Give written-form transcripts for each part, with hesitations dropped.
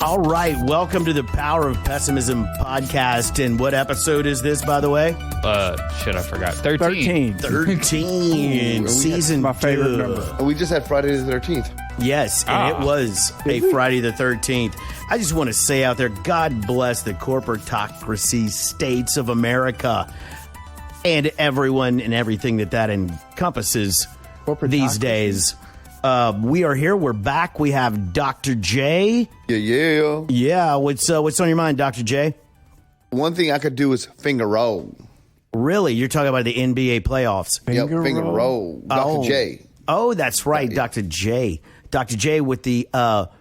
All right, welcome to the Power of Pessimism podcast. And what episode is this, by the way? I forgot. 13. 13. Season my favorite 2. number. We just had Friday the 13th. Yes, and it was a Friday the 13th. I just want to say out there, God bless the corporatocracy states of America and everyone and everything that encompasses these days. We are here. We're back. We have Dr. J. Yeah. Yeah, what's on your mind, Dr. J? One thing I could do is finger roll. Really? You're talking about the NBA playoffs? Finger roll. Dr. J. Oh, that's right, Dr. J. Dr. J with the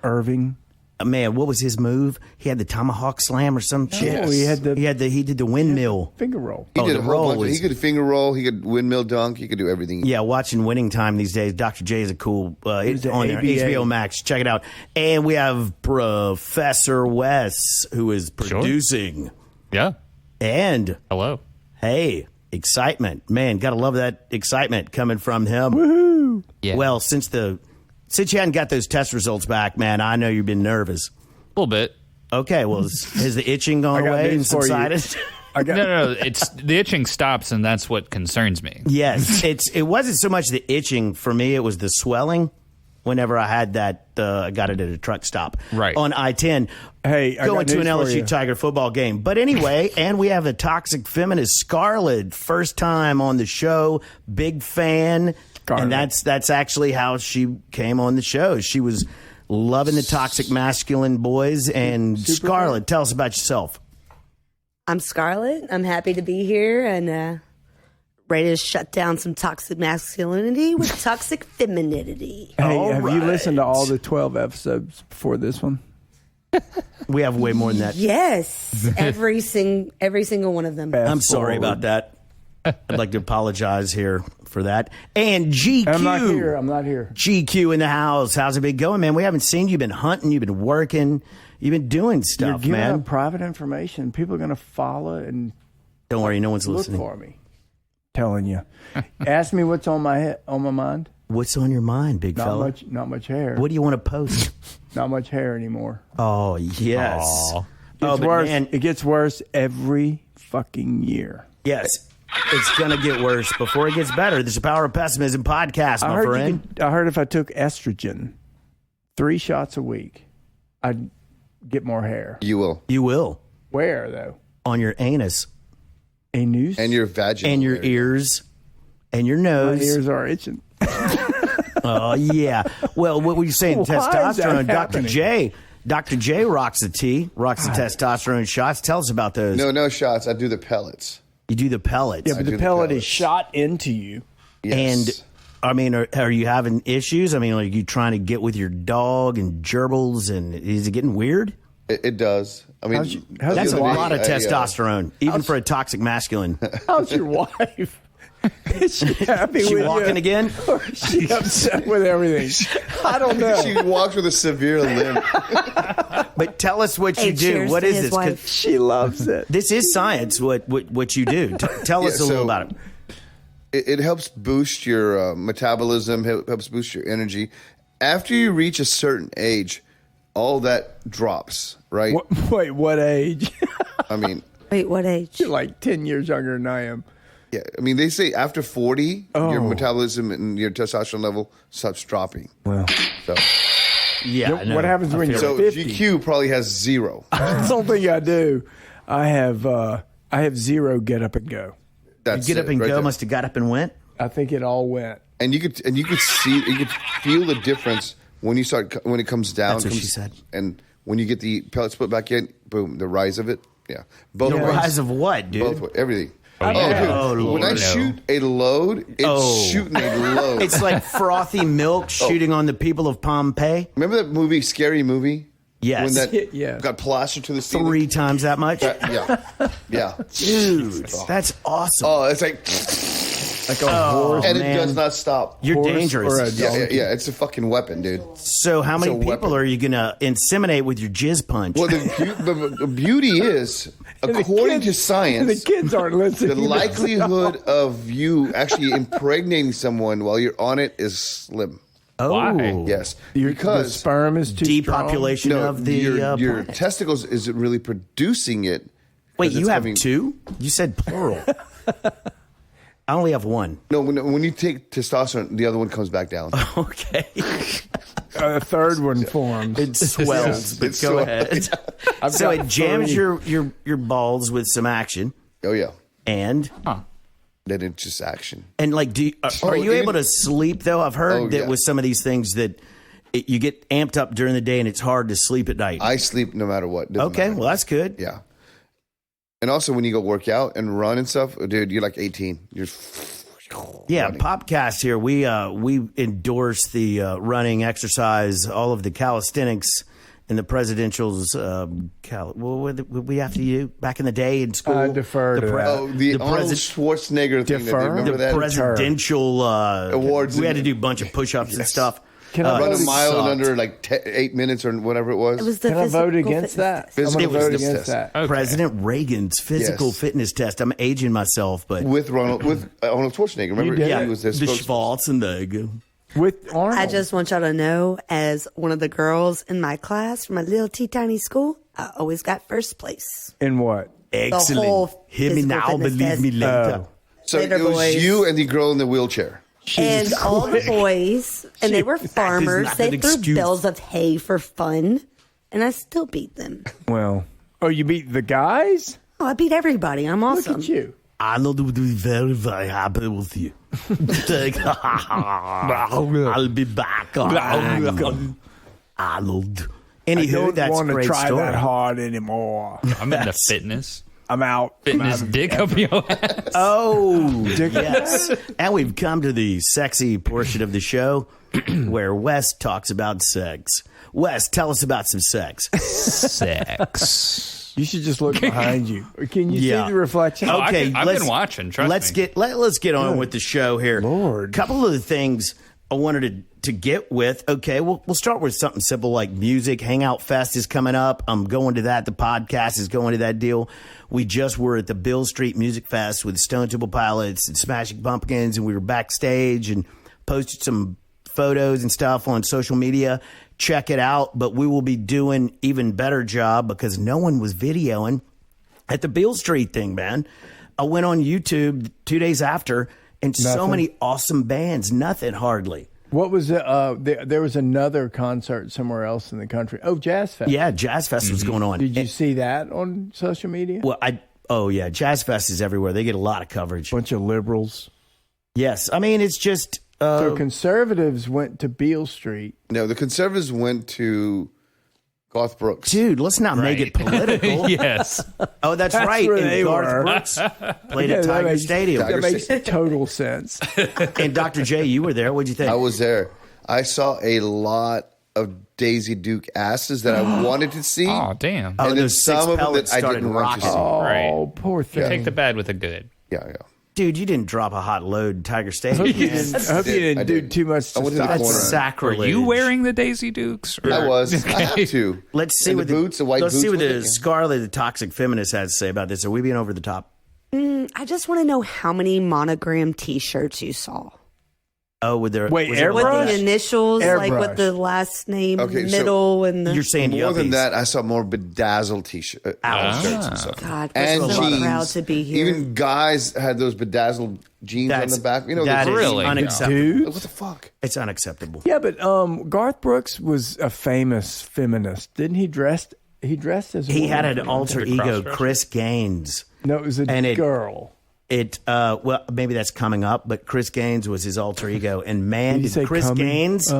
Irving. Man, what was his move? He had the tomahawk slam or some shit. Yes. He did the windmill Finger roll. He did the a whole roll bunch. He could finger roll. He could windmill dunk. He could do everything. Yeah, watching Winning Time these days. Dr. J is a cool. It's the on there, ABA. HBO Max. Check it out. And we have Professor Wes, who is producing. Yeah. And Hello. hey, excitement, man! Gotta love that excitement coming from him. Woohoo! Yeah. Well, since you hadn't got those test results back, man, I know you've been nervous. A little bit. Okay, well, has the itching gone got away and news for you. subsided? No. It's the itching stops, and that's what concerns me. Yes, it wasn't so much the itching for me; it was the swelling. Whenever I had that, I got it at a truck stop on I-10. Hey, I going got to an news for you. LSU Tiger football game. But anyway, and we have a toxic feminist, Scarlett, first time on the show, big fan, Scarlett. and that's actually how she came on the show. She was loving the toxic masculine boys. And Scarlett, tell us about yourself. I'm Scarlett. I'm happy to be here and ready to shut down some toxic masculinity with toxic femininity. Hey, All have you right. listened to all the 12 episodes before this one? We have way more than that. Yes, every single one of them. Fast I'm sorry forward. about that. I'd like to apologize here for that. And GQ. I'm not here. GQ in the house. How's it been going, man? We haven't seen you. You've been hunting. You've been working. You've been doing You're stuff, giving man. out private information. People are going to follow and Don't worry, no one's look listening. for me. Telling you. Ask me what's on my mind. What's on your mind, big fella? Not much hair. What do you want to post? Not much hair anymore. Oh, yes. Aw. It's but worse. man, It gets worse every fucking year. yes. It's going to get worse before it gets better. This is the Power of Pessimism podcast, my friend. I heard if I took estrogen 3 shots a week, I'd get more hair. You will. You will. Where, though? On your anus A noose? And your vaginal and your area. ears and your My nose. ears are itching. Oh, yeah. Well, what were you saying? Why is that Testosterone. Dr. happening? J. Dr. J rocks the testosterone shots. Tell us about those. No shots. I do the pellets. You do the pellets. Yeah, but do the the pellet is pellets. shot into you. Yes. And, I mean, are you having issues? I mean, like, you trying to get with your dog and gerbils, and is it getting weird? It does. I mean, how's That's a your lot of I, testosterone, even for a toxic masculine. How's your wife? Is she happy She with walking you? again? Or is she upset with everything? I don't know. She walks with a severe limp. But tell us what Hey, you do. cheers What to is his this? 'Cause wife. She loves it. this is science, what you do. Tell us a little about it. It helps boost your metabolism, helps boost your energy. After you reach a certain age, all that drops, right? Wait, what age? I mean, Wait, what age? You're like 10 years younger than I am. yeah. I mean, they say after 40, your Oh. metabolism and your testosterone level stops dropping. Well, So, Yeah. I know. what happens when you're so 50? GQ probably has 0. I don't think I do. I have 0 get up and go. That's Get up it, and right go there. must have got up and went. I think it all went. And you could feel the difference when it comes down. That's what she comes- said. And when you get the pellets put back in, boom, the rise of it. Yeah, both The ways. rise of what, dude? Both ways, everything. Oh, yeah. dude, Oh, Lord, when I no. shoot a load, it's shooting a load. It's like frothy milk shooting on the people of Pompeii. Remember that movie, Scary Movie? Yes. When that Yes. got plastered to the ceiling? 3 times that much. Yeah. Dude, that's awesome. Oh, it's like, Like a horse. and man. it does not stop. You're horse dangerous. or a Yeah, it's a fucking weapon, dude. So how many a people weapon. are you going to inseminate with your jizz punch? Well, the beauty is, according to The science, kids aren't the listening. likelihood of you actually impregnating someone while you're on it is slim. Oh, Why? Yes, The because sperm is too depopulation of the your planet. testicles isn't really producing it. Wait, 'cause you it's have coming- two? You said plural. I only have one. No, when you take testosterone, the other one comes back down. Okay. A third one forms. It swells, but It's go so- ahead. So got it jams three. your balls with some action, Oh yeah, and then it's just action. like, are you even- able to sleep though? I've heard Oh, that yeah. with some of these things that you get amped up during the day and it's hard to sleep at night. I sleep no matter what. Doesn't Okay, matter. well that's good. Yeah. And also, when you go work out and run and stuff, dude, you're like 18. You're Yeah, running. POPCast here. We endorse the running, exercise, all of the calisthenics and the presidential's. What we have to do back in the day in school. I defer to that. Oh, the Arnold president- Schwarzenegger thing. Defer? Remember the that? presidential Awards. We had to do a bunch of push-ups and stuff. Can I Run a vote mile in sucked. under like 8 minutes or whatever it was. It was the Can I vote physical against fitness that? test. I'm going to Physical vote fitness against test. that. Okay. President Reagan's physical Yes. fitness test. I'm aging myself, but with Arnold Schwarzenegger. Remember, did he it? was this the Schwartz and the. With Arnold. I just want y'all to know, as one of the girls in my class from my little tiny school, I always got first place. In what? Excellent. whole Hear me physical now, fitness believe test. me later. So Later, it was boys. you and the girl in the wheelchair. And all the boys, and they were farmers. not They an threw excuse. bales of hay for fun, and I still beat them. Well. Oh, you beat the guys? Oh, I beat everybody. I'm Look awesome. at you. Arnold would be very, very happy with you. I'll be back. Arnold. I Anywho, don't that's a want to great try story. that hard anymore. I'm into fitness. I'm out. Fitness dick up your ass. Oh, yes. And we've come to the sexy portion of the show where Wes talks about sex. Wes, tell us about some sex. Sex. You should just look behind you. Can you Yeah. see the reflection? Oh, Okay, I've been watching, trust let's me. let's get on with the show here. Lord. Couple of the things I wanted to get with. Okay, we'll start with something simple like music. Hangout Fest is coming up. I'm going to that. The podcast is going to that deal. We just were at the Beale Street Music Fest with Stone Temple Pilots and Smashing Pumpkins, and we were backstage and posted some photos and stuff on social media. Check it out. But we will be doing even better job because no one was videoing at the Beale Street thing, man. I went on YouTube 2 days after, and so Nothing. many awesome bands. Nothing hardly. What was it? There was another concert somewhere else in the country. Oh, Jazz Fest. Yeah, Jazz Fest was going on. Did you see that on social media? Well, yeah, Jazz Fest is everywhere. They get a lot of coverage. Bunch of liberals. Yes, I mean it's just So conservatives went to Beale Street. No, the conservatives went to Garth Brooks. dude. Let's not make it political. Yes. Oh, that's right. where And they Garth were. Brooks played Yeah, at that Tiger makes- Stadium. Tiger That makes Stadium. total sense. And Dr. J, you were there. What'd you think? I was there. I saw a lot of Daisy Duke asses that I wanted to see. Oh, damn. Oh, and then those six some of them pellets that I started didn't want to rocking. see. Oh, Right. poor thing. Take the bad with the good. Yeah. Dude, you didn't drop a hot load in Tiger I Stadium. hope you didn't I do did. too much I to went to the stop corner. That's that. Are sacrilege. you wearing the Daisy Dukes? Or- I was. I have to. Let's see And what the boots, the white let's see boots what with the it? Scarlet, the toxic feminist, has to say about this. Are we being over the top? I just want to know how many monogram T-shirts you saw. Oh, with their Wait, was there With Airbrush? the initials, like Airbrush. with the last name, Okay, so middle, and the You're saying More than yuppies. that, I saw more bedazzled shirts and stuff. God, we're And so jeans. proud to be here. Even guys had those bedazzled jeans on the back. You know, that those- is Really? unacceptable. Dude. what the fuck? It's unacceptable. Yeah, but Garth Brooks was a famous feminist. Didn't he dress? He dressed as a He woman. had an alter The ego, cross-dresser? Chris Gaines. No, it was a and it- girl. Well, maybe that's coming up, but Chris Gaines was his alter ego. And man, Did you did say Chris coming? Gaines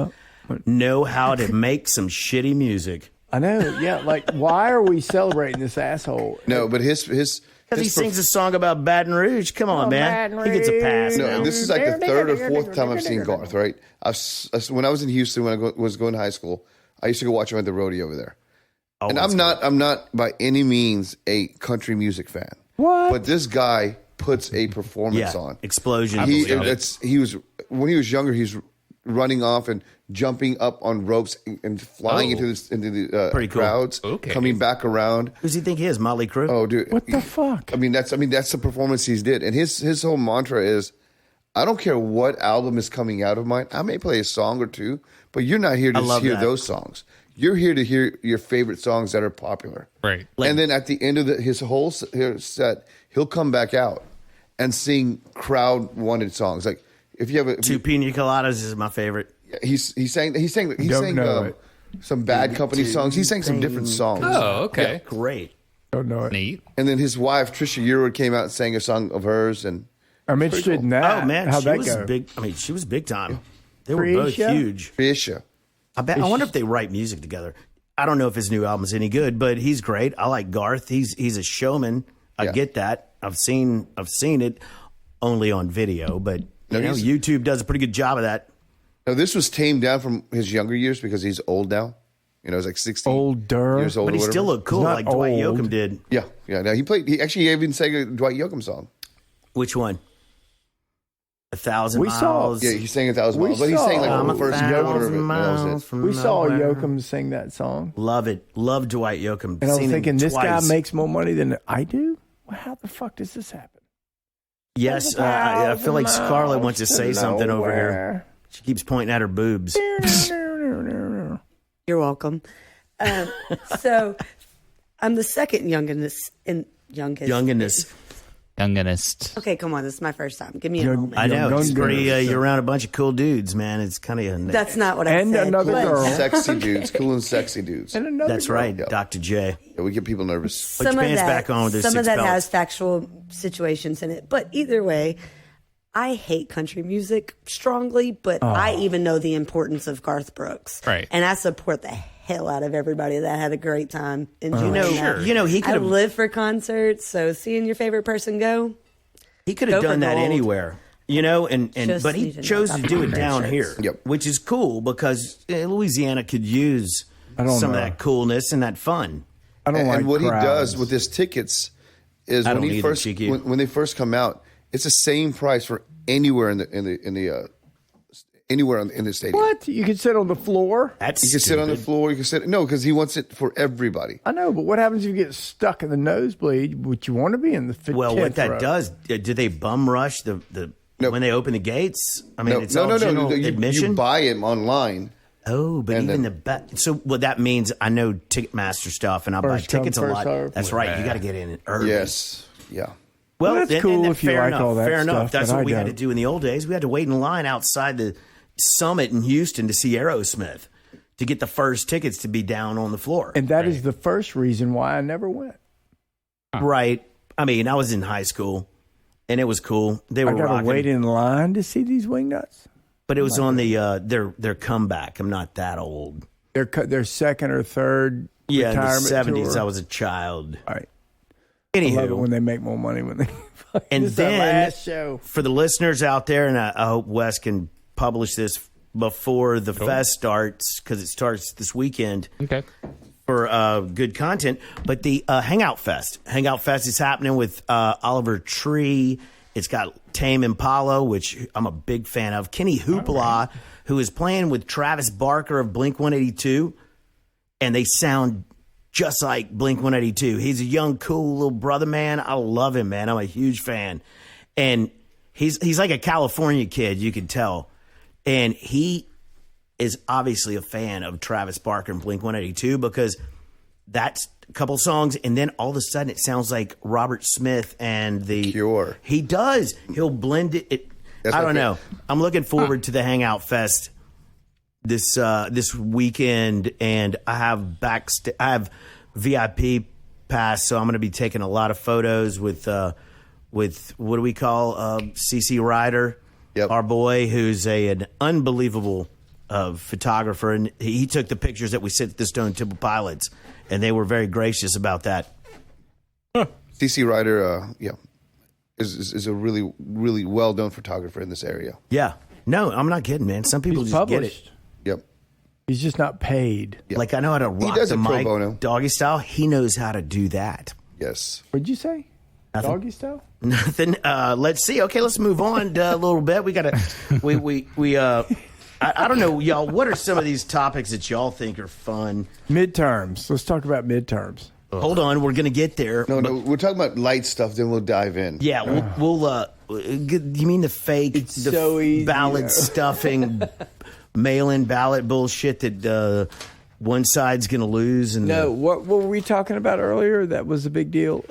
know how to make some shitty music. I know. Yeah, like why are we celebrating this asshole? No, but his Because he perf- sings a song about Baton Rouge. Come on, man. He gets a pass. No, now. this is like the third or fourth time I've seen Garth. Right? When I was in Houston, when I was going to high school, I used to go watch him at the rodeo over there. And I'm not by any means a country music fan. What? But this guy puts a performance Yeah, on. explosion. He was when he was younger. He's running off and jumping up on ropes and flying into the Pretty cool. crowds, Okay. coming back around. Who's he think he is? Motley Crue? Oh, dude! What the fuck? I mean, that's the performance he's did, and his whole mantra is, I don't care what album is coming out of mine. I may play a song or two, but you're not here to hear those songs. You're here to hear your favorite songs that are popular. Right. And then at the end of his whole set, he'll come back out and sing crowd-wanted songs. Like if you have Two Pina Coladas is my favorite. He sang some Bad Company songs. He sang some different songs. Oh, okay. Yeah, great. Don't know it. Neat. And then his wife Trisha Yearwood came out and sang a song of hers, and I'm interested in that. Oh man, how'd she that was go? big. I mean, she was big time. They were both huge. Trisha. I wonder if they write music together. I don't know if his new album's any good, but he's great. I like Garth. He's a showman. I get that. I've seen it only on video, but YouTube does a pretty good job of that. Now this was tamed down from his younger years because he's old now. You know, he's like 60 Older. years old. But he still looked cool, like Dwight Yoakam did. Yeah. Now he actually even sang a Dwight Yoakam song. Which one? 1,000 We miles. saw- Yeah, he sang 1,000 miles, but he sang like I'm the first 1,000 quarter of it. And that was miles it. from We saw nowhere. Yoakam sing that song. Love it. Love Dwight Yoakam. And I was Seen him thinking, this guy twice. makes more money than I do? Well, how the fuck does this happen? Yes, I feel like Scarlett wants to say something over here. She keeps pointing at her boobs. You're welcome. So I'm the second youngest. Youngest. Okay, come on. This is my first time. Give me a moment. I know. It's Youngest. pretty, you're around a bunch of cool dudes, man. It's kind of That's not what I And said. another but- girl. Sexy dudes, cool and sexy dudes. And another That's girl. right, Dr. J. Yeah, we get people nervous. Put your pants back on with those some of six that belts. has factual situations in it. But either way, I hate country music strongly, but I even know the importance of Garth Brooks. Right. And I support the hell out of everybody that had a great time enjoying that. You know, he could I have live for concerts, so seeing your favorite person go, he could have go for done that gold. anywhere. You know, and Just but he need to know chose to about do it the down shirts. here, Yep. which is cool because Louisiana could use some don't of know. that coolness and that fun. I don't like And what crowds. he does with his tickets is I when don't he either, first Cheeky. when they first come out, it's the same price for anywhere in the anywhere in the stadium. What? You can sit on the floor? That's You can sit on the floor. You can sit. No, because he wants it for everybody. I know, but what happens if you get stuck in the nosebleed? Would you want to be in the 10th Well, what that row? does, do they bum rush the No. when they open the gates? I mean, No, it's all general admission. You buy him online. Oh, but And even then- so what that means, I know Ticketmaster stuff, and I buy First come, tickets a first lot. served. That's right. You got to get in early. Yes. Yeah. Well, Well, that's and cool that- if you fair like enough, all that fair enough. stuff, That's but what I we had to don't. do in the old days. We had to wait in line outside the Summit in Houston to see Aerosmith to get the first tickets to be down on the floor. And that is the first reason why I never went. Right. I mean, I was in high school, and it was cool. They I were got to rocking. wait in line to see these Wingnuts. But it was on the their comeback. I'm not that old. Their second or third Yeah, in the retirement 70s. tour. I was a child. All right. I love it Anywho, when they make more money when they. and This is the then last show. for the listeners out there, and I hope Wes can publish this before the fest starts because it starts this weekend. Okay. For good content, but the Hangout Fest. Hangout Fest is happening with Oliver Tree. It's got Tame Impala, which I'm a big fan of. Kenny Hoopla, who is playing with Travis Barker of Blink-182, and they sound just like Blink-182. He's a young, cool little brother, man. I love him, man. I'm a huge fan, and he's like a California kid, you can tell, and he is obviously a fan of Travis Barker and Blink-182 because that's a couple songs, and then all of a sudden it sounds like Robert Smith and the Cure. He does. He'll blend it. That's I my don't know. favorite. I'm looking forward to the Hangout Fest this weekend, and I have VIP pass, so I'm going to be taking a lot of photos with what do we call CC Ryder, Yep. our boy, who's an unbelievable photographer, and he took the pictures that we sent to the Stone Temple Pilots, and they were very gracious about that. CC Ryder, is a really, really well known photographer in this area. Yeah, no, I'm not kidding, man. Some people He's just get published. it. Yep. He's just not paid. Yeah. Like I know how to rock does the it pro mic, bono. doggy style. He knows how to do that. Yes. What'd you say? Nothing. Doggy style? Nothing. Let's see. Okay, let's move on a little bit. We gotta. I don't know, y'all. What are some of these topics that y'all think are fun? Midterms. Let's talk about midterms. Hold on, we're going to get there. No, we're talking about light stuff, then we'll dive in. Yeah, we'll you mean the fake, It's so easy, ballot stuffing, mail-in ballot bullshit that one side's going to lose? And No, what were we talking about earlier? That was a big deal.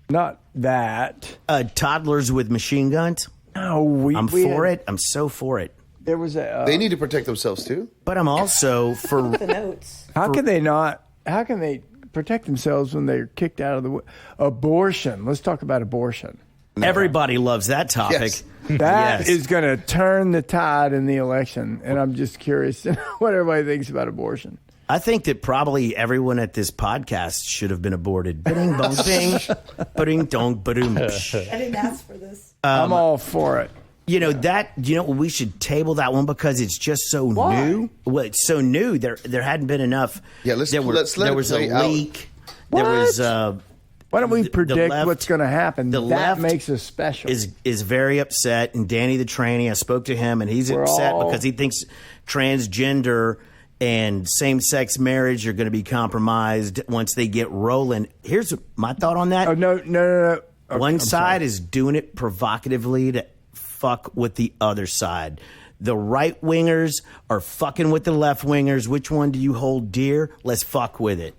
Not that. toddlers with machine guns? No, I'm for it. I'm so for it. There was a. They need to protect themselves too. But I'm also for... The notes. How can they not? How can they protect themselves when they're kicked out of the abortion? Let's talk about abortion. Everybody loves that topic. Yes. That Yes. is going to turn the tide in the election, and I'm just curious to know what everybody thinks about abortion. I think that probably everyone at this podcast should have been aborted. Ba-ding, bong, ding. Ba-ding, dong, ba-doom. I didn't ask for this. I'm all for it. We should table that one because it's just so Why? new. Well, it's so new. There hadn't been enough. Yeah, let's there let there it was play a out. leak. What? There was Why don't we the predict left- what's going to happen? the That left makes us special. is very upset. And Danny the tranny, I spoke to him, and he's We're upset all- because he thinks transgender and same-sex marriage are going to be compromised once they get rolling. Here's my thought on that. Oh, no. Okay, One I'm side sorry. is doing it provocatively to fuck with the other side. The right wingers are fucking with the left wingers. Which one do you hold dear? Let's fuck with it.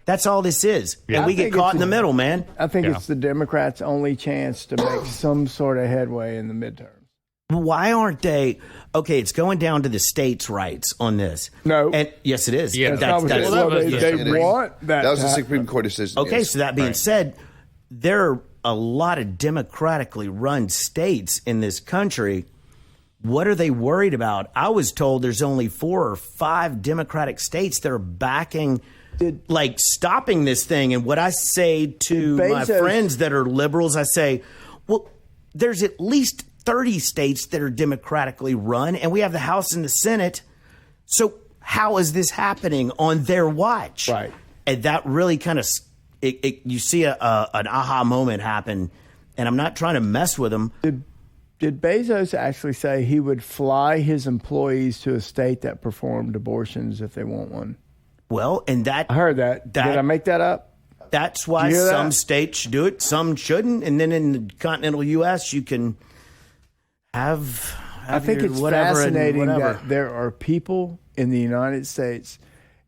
That's all this is. And we get think caught in it's the middle, man. I think it's the Democrats' only chance to make some sort of headway in the midterms. Why aren't they? Okay, it's going down to the states' rights on this. No. And yes, it is. Yeah. That's not what that's- they, well, that was- they It is. want that. That was to the happen. Supreme Court decision. Okay, yes. so that being said, there are a lot of democratically run states in this country. What are they worried about? I was told there's only 4 or 5 Democratic states that are backing, stopping this thing. And what I say to my Bezos- friends that are liberals, I say, well, there's at least 30 states that are democratically run, and we have the House and the Senate. So how is this happening on their watch? Right. And that really kind of, you see an aha moment happen. And I'm not trying to mess with them. Did Bezos actually say he would fly his employees to a state that performed abortions if they want one? Well, and that I heard that. Did I make that up? That's why Did you hear some that? states should do it, some shouldn't. And then in the continental U.S., you can have I think your it's whatever and fascinating whatever. that there are people in the United States,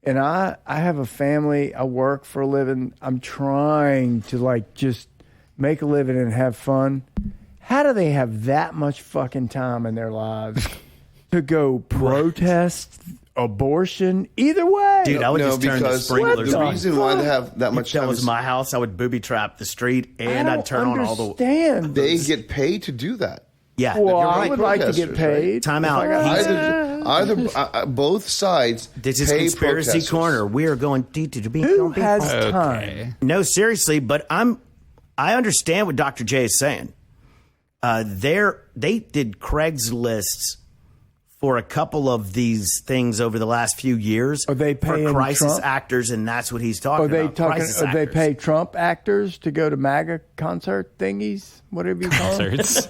and I have a family. I work for a living. I'm trying to just make a living and have fun. How do they have that much fucking time in their lives to go protest abortion? Either way, Dude, I would just turn the because sprinklers the on. reason why they have that If much that time was is my house, I would booby trap the street and I I'd turn on all the. understand. they get paid to do that. Yeah. Well, You're I right, would like to get protesters, paid. Time if out. I got- He's- Either both sides This is pay Conspiracy protesters. Corner. We are going Who has Okay. time? No, seriously, but I understand what Dr. J is saying. They did Craigslist for a couple of these things over the last few years. Are they for paying crisis Trump? actors, and that's what he's talking Are they about. talking? crisis Are they actors. pay Trump actors to go to MAGA concert thingies? Whatever you call them. Concerts,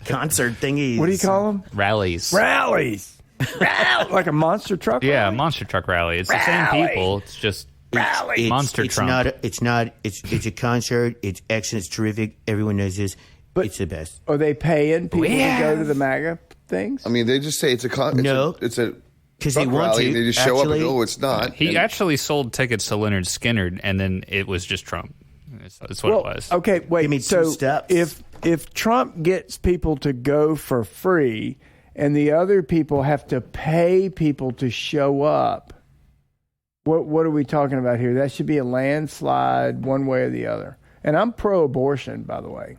concert thingies? What do you call them? rallies. Rallies. Like a monster truck. Yeah, rally? monster truck rally. It's the same Rally. people. It's just It's- Monster it's Trump. It's a concert. It's excellent. It's terrific. Everyone knows this. It's the best. Are they paying people to Yeah. go to the MAGA things? I mean, they just say it's a No. it's a 'Cause truck they want rally. to, They just show up actually. and go, it's not. He And actually sold tickets to Leonard Skinner, and then it was just Trump. That's what it was. Okay, wait. Give me so 2 steps. if Trump gets people to go for free, and the other people have to pay people to show up, what are we talking about here? That should be a landslide, one way or the other. And I'm pro-abortion, by the way.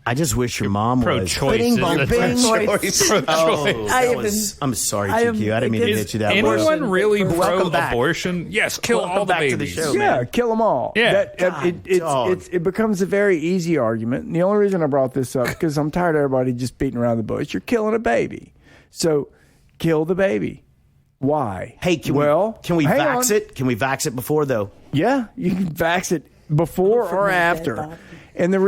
I just wish your mom Pro-choice. was. Bing, bong, That's bing. Pro-choice. Oh, I that have was, I'm sorry, I am TQ. I didn't mean to against hit you that way. Anyone really Welcome back. pro-abortion? Yes, kill Welcome all the back to the babies. show. Yeah, man. kill them all. Yeah. God, It becomes a very easy argument. And the only reason I brought this up because I'm tired of everybody just beating around the bush. You're killing a baby, so kill the baby. Why? Hey, can we hang vax on. it? Can we vax it before though? Yeah, you can vax it before or my dead after. body. And the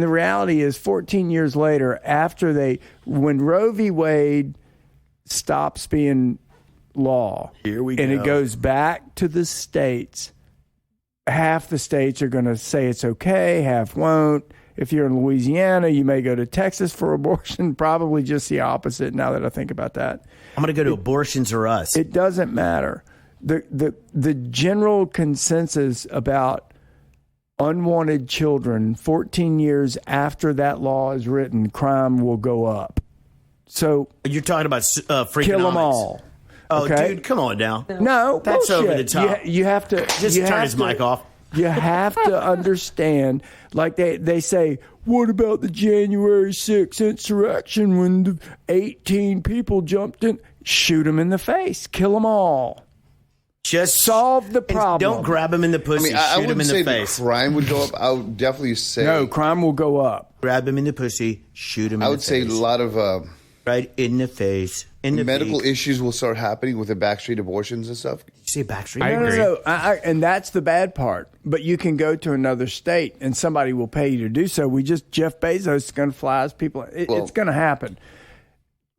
reality is, 14 years later, when Roe v. Wade stops being law. Here we and go. it goes back to the states. Half the states are going to say it's okay, half won't. If you're in Louisiana, you may go to Texas for abortion. Probably just the opposite now that I think about that. I'm going to go to abortions or us. It doesn't matter. The general consensus about unwanted children 14 years after that law is written, crime will go up. So You're talking about freaking kill them all. Oh, Okay? dude, come on now. No, That's bullshit. over the top. You have to Just you turn have his to- mic off. You have to understand, like they say, what about the January 6th insurrection when the 18 people jumped in? Shoot them in the face. Kill them all. Just Solve the and problem. Don't grab him in the I pussy. mean, I shoot him wouldn't in say the face. crime would go up. I would definitely say No, crime will go up. Grab him in the pussy. Shoot him in I the would say face. a lot of Right in the face. In the medical beak. issues will start happening with the backstreet abortions and stuff. You say Backstreet? I agree. No. And that's the bad part. But you can go to another state and somebody will pay you to do so. Jeff Bezos is going to fly his people. It's going to happen.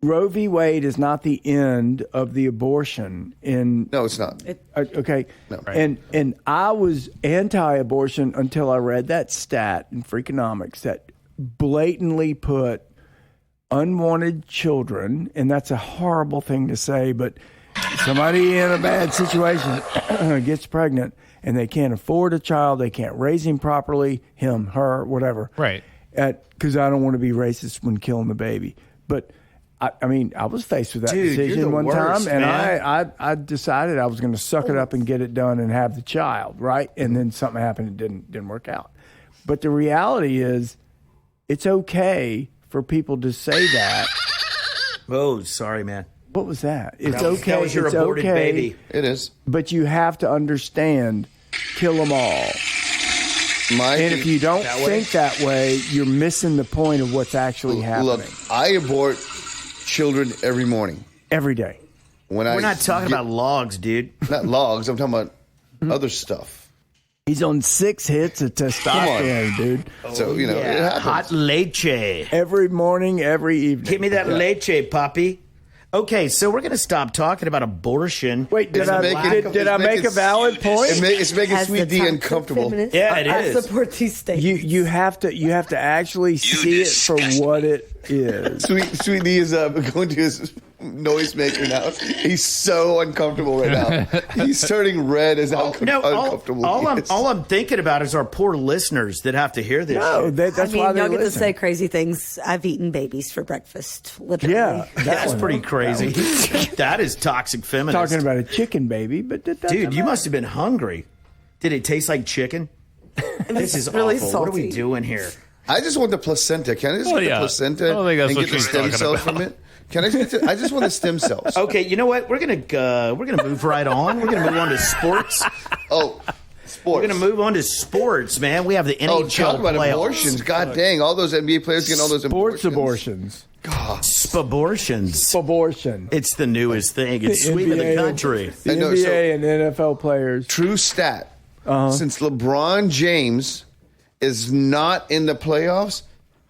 Roe v. Wade is not the end of the abortion in. No, it's not. Okay. No. Right. And I was anti-abortion until I read that stat in Freakonomics that blatantly put unwanted children, and that's a horrible thing to say, but somebody in a bad situation gets pregnant and they can't afford a child, they can't raise him properly, him, her, whatever. Right. Because I don't want to be racist when killing the baby. But I mean, I was faced with that Dude, you're decision the one worst, time, and man. I decided I was going to suck it up and get it done and have the child, right? And then something happened; it didn't work out. But the reality is, it's okay for people to say that. Oh, sorry, man. What was that? It's That was- okay. that was your it's aborted okay, baby. It is. but you have to understand: kill them all. And if you don't think that way, you're missing the point of what's actually happening. Look, I abort children every morning. Every day. We're not talking about logs, dude. not logs. I'm talking about other stuff. He's on 6 hits of testosterone, dude. So it happens. Hot leche. Every morning, every evening. Give me that leche, Poppy. Okay, so we're going to stop talking about abortion. Wait, did It's I making- make a valid point? It's making As Sweet the D toxic uncomfortable. feminist, Yeah, it I is. support these states. You have to actually see it for what it is. Sweet D is going to his noisemaker now. He's so uncomfortable right now. He's turning red as how No, uncomfortable he is. all I'm thinking about is our poor listeners that have to hear this. No, shit. that's I mean, why they y'all get to listen. say crazy things. I've eaten babies for breakfast, literally. Yeah, That's one. pretty crazy. That is toxic feminist. Talking about a chicken baby, but Dude, you must have been hungry. Did it taste like chicken? This is really awful. What are we salty. doing here? I just want the placenta. Can I just Oh, get yeah. the placenta I don't think that's and what get the she's stem talking cells about. from it? Can I I just want the stem cells. Okay, you know what? We're gonna move right on. We're gonna move on to sports. Oh, sports. We're gonna move on to sports, man. We have the NHL Oh, talk about playoffs. abortions. God dang, all those NBA players getting all those Sports abortions. abortions. Abortions. Abortion. It's the newest thing. It's The sweep of the NBA country. The I know, NBA and NFL players. True stat. Since LeBron James is not in the playoffs,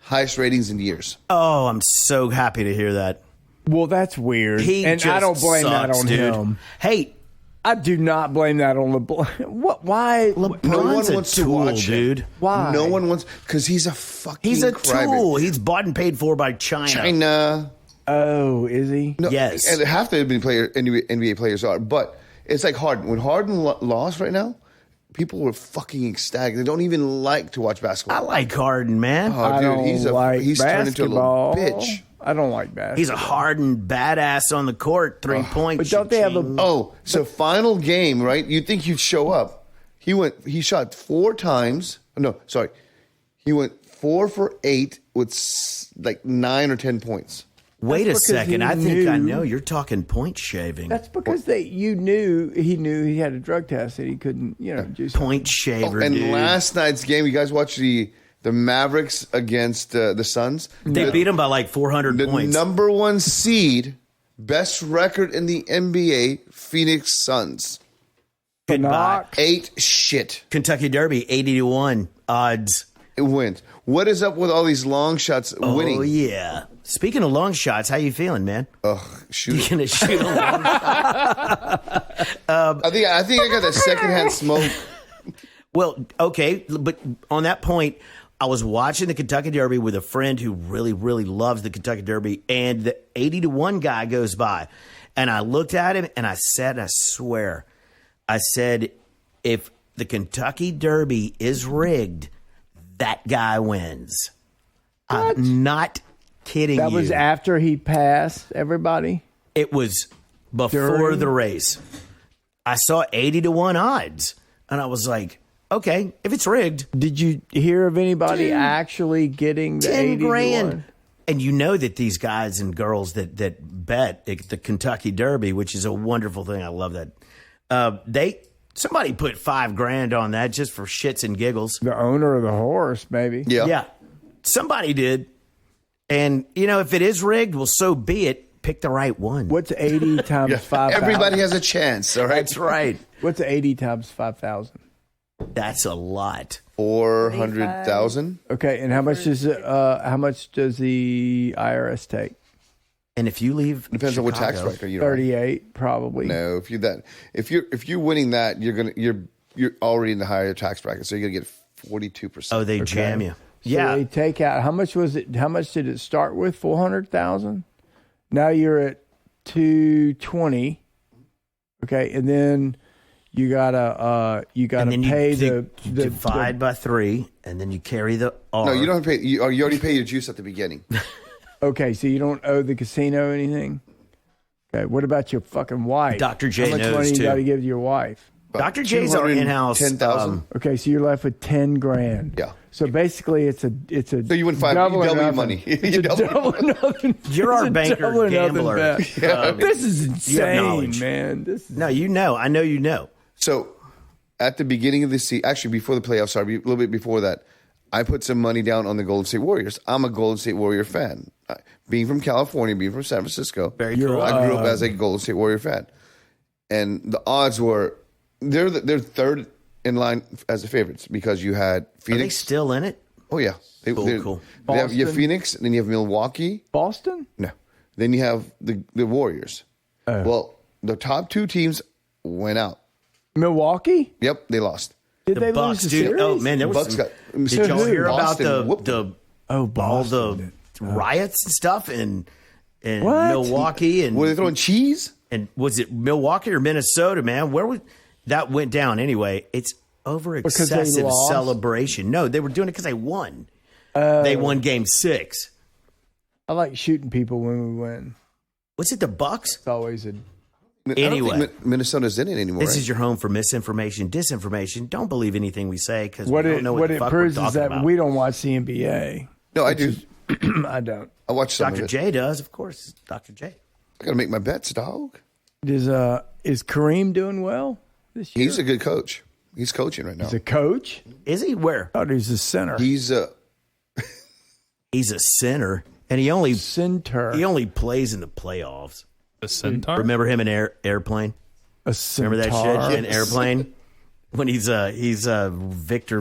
highest ratings in years. Oh, I'm so happy to hear that. Well, that's weird. He and just I don't blame that sucks, on dude. him. Hey, I do not blame that on LeBron. What? Why? LeBron's No one a wants to tool, watch him. dude. Why? No one wants, because he's a fucking He's a crybaby. tool. He's bought and paid for by China. China. Oh, is he? No, Yes. And half the NBA players are. But it's like Harden. When Harden lost right now, people were fucking ecstatic. They don't even like to watch I basketball. like Harden, man. Oh, I dude, don't he's like turned into a little basketball. bitch. I don't like basketball. He's a hardened badass on the court, 3 points. But don't they have a- Cha-ching. Oh, so final game, right? You'd think he'd show up. He shot 4 times. No, sorry. He went 4 for 8 with like 9 or 10 points. Wait a because second. he I think I knew- know. You're talking point shaving. That's because he knew he had a drug test that he couldn't, juice. Point shaver, And dude. last night's game, you guys watched the Mavericks against the Suns. They beat him by like 400 The points. number 1 seed, best record in the NBA, Phoenix Suns. Goodbye. 8 shit. Kentucky Derby, 80-1 odds. It wins. What is up with all these long shots winning? Oh, yeah. Speaking of long shots, how you feeling, man? Ugh, shoot. You gonna shoot a long shot? I think I got that secondhand smoke. Well, okay, but on that point, I was watching the Kentucky Derby with a friend who really, really loves the Kentucky Derby, and the 80-1 guy goes by, and I looked at him and I said, I swear, I said, if the Kentucky Derby is rigged, that guy wins. What? I'm not kidding you. That was after he passed everybody? It was before During? the race. I saw 80-1 odds, and I was like, okay, if it's rigged. Did you hear of anybody actually getting the 10 80 grand. to 1? And you know that these guys and girls that bet at the Kentucky Derby, which is a wonderful thing. I love that. Somebody put $5,000 on that just for shits and giggles. The owner of the horse, maybe. Yeah. Somebody did. And, if it is rigged, well, so be it. Pick the right one. What's 80 times 5,000? Everybody has a chance, all right? That's right. What's 80 times 5,000? That's a lot. 400,000. Okay, and how much does the IRS take? And if you leave Depends on what tax Chicago, bracket you're on. 38, probably. No, if you're winning that, you're already in the higher tax bracket, so you're gonna get 42%. Oh, they jam you. So Yeah. they take out, how much was it? How much did it start with? 400,000. Now you're at 220. Okay, and then you gotta And then pay you divide by 3, and then you carry the R. No, you don't have to pay. You already pay your juice at the beginning. Okay, so you don't owe the casino anything. Okay, what about your fucking wife? Dr. J How much knows, money you too. got to give to your wife? Dr. J's our in-house. 10,000. Okay, so you're left with 10 grand. Yeah. So basically, it's a So you win five. You double or double your nothing. money. It's You a double- double or nothing. You're our It's a banker double or nothing gambler. bet. This is insane, knowledge. man. This is, No, I know you know. So at the beginning of the season, actually before the playoffs started, a little bit before that, I put some money down on the Golden State Warriors. I'm a Golden State Warrior fan. Being from California, being from San Francisco, Very cool. I grew up as a Golden State Warrior fan, and the odds were they're third in line as the favorites because you had Are they Phoenix. still in it? Oh yeah, Cool. You have Boston? Phoenix, and then you have Milwaukee. Boston? No, then you have the Warriors. Well, the top 2 teams went out. Milwaukee? Yep, they lost. Did The they Bucks, lose the dude. series? Oh man, there was. Bucks got. Did y'all hear Boston about whooped the them. all Boston. the riots and stuff in What? Milwaukee and Were they throwing cheese? and was it Milwaukee or Minnesota? Man, where was that went down anyway? It's over Because they excessive lost? celebration. No, they were doing it because they won. They won Game 6. I like shooting people when we win. Was it the Bucks? It's always a... Anyway. I don't think Minnesota's in it anymore. This right? is your home for misinformation, disinformation. Don't believe anything we say because we What don't it, know what what the it fuck proves we're is talking that about. we don't watch the NBA. No, I do. I don't. I watch some Dr. of it. J does, of course. Dr. J. I got to make my bets, dog. Is Kareem doing well this year? He's a good coach. He's coaching right now. He's a coach? Is he where? I thought he was a center. He's He's a center, and he only Center. plays in the playoffs. The Centaur? Remember him in Airplane? A centaur. Remember that shit in Airplane? When he's Victor,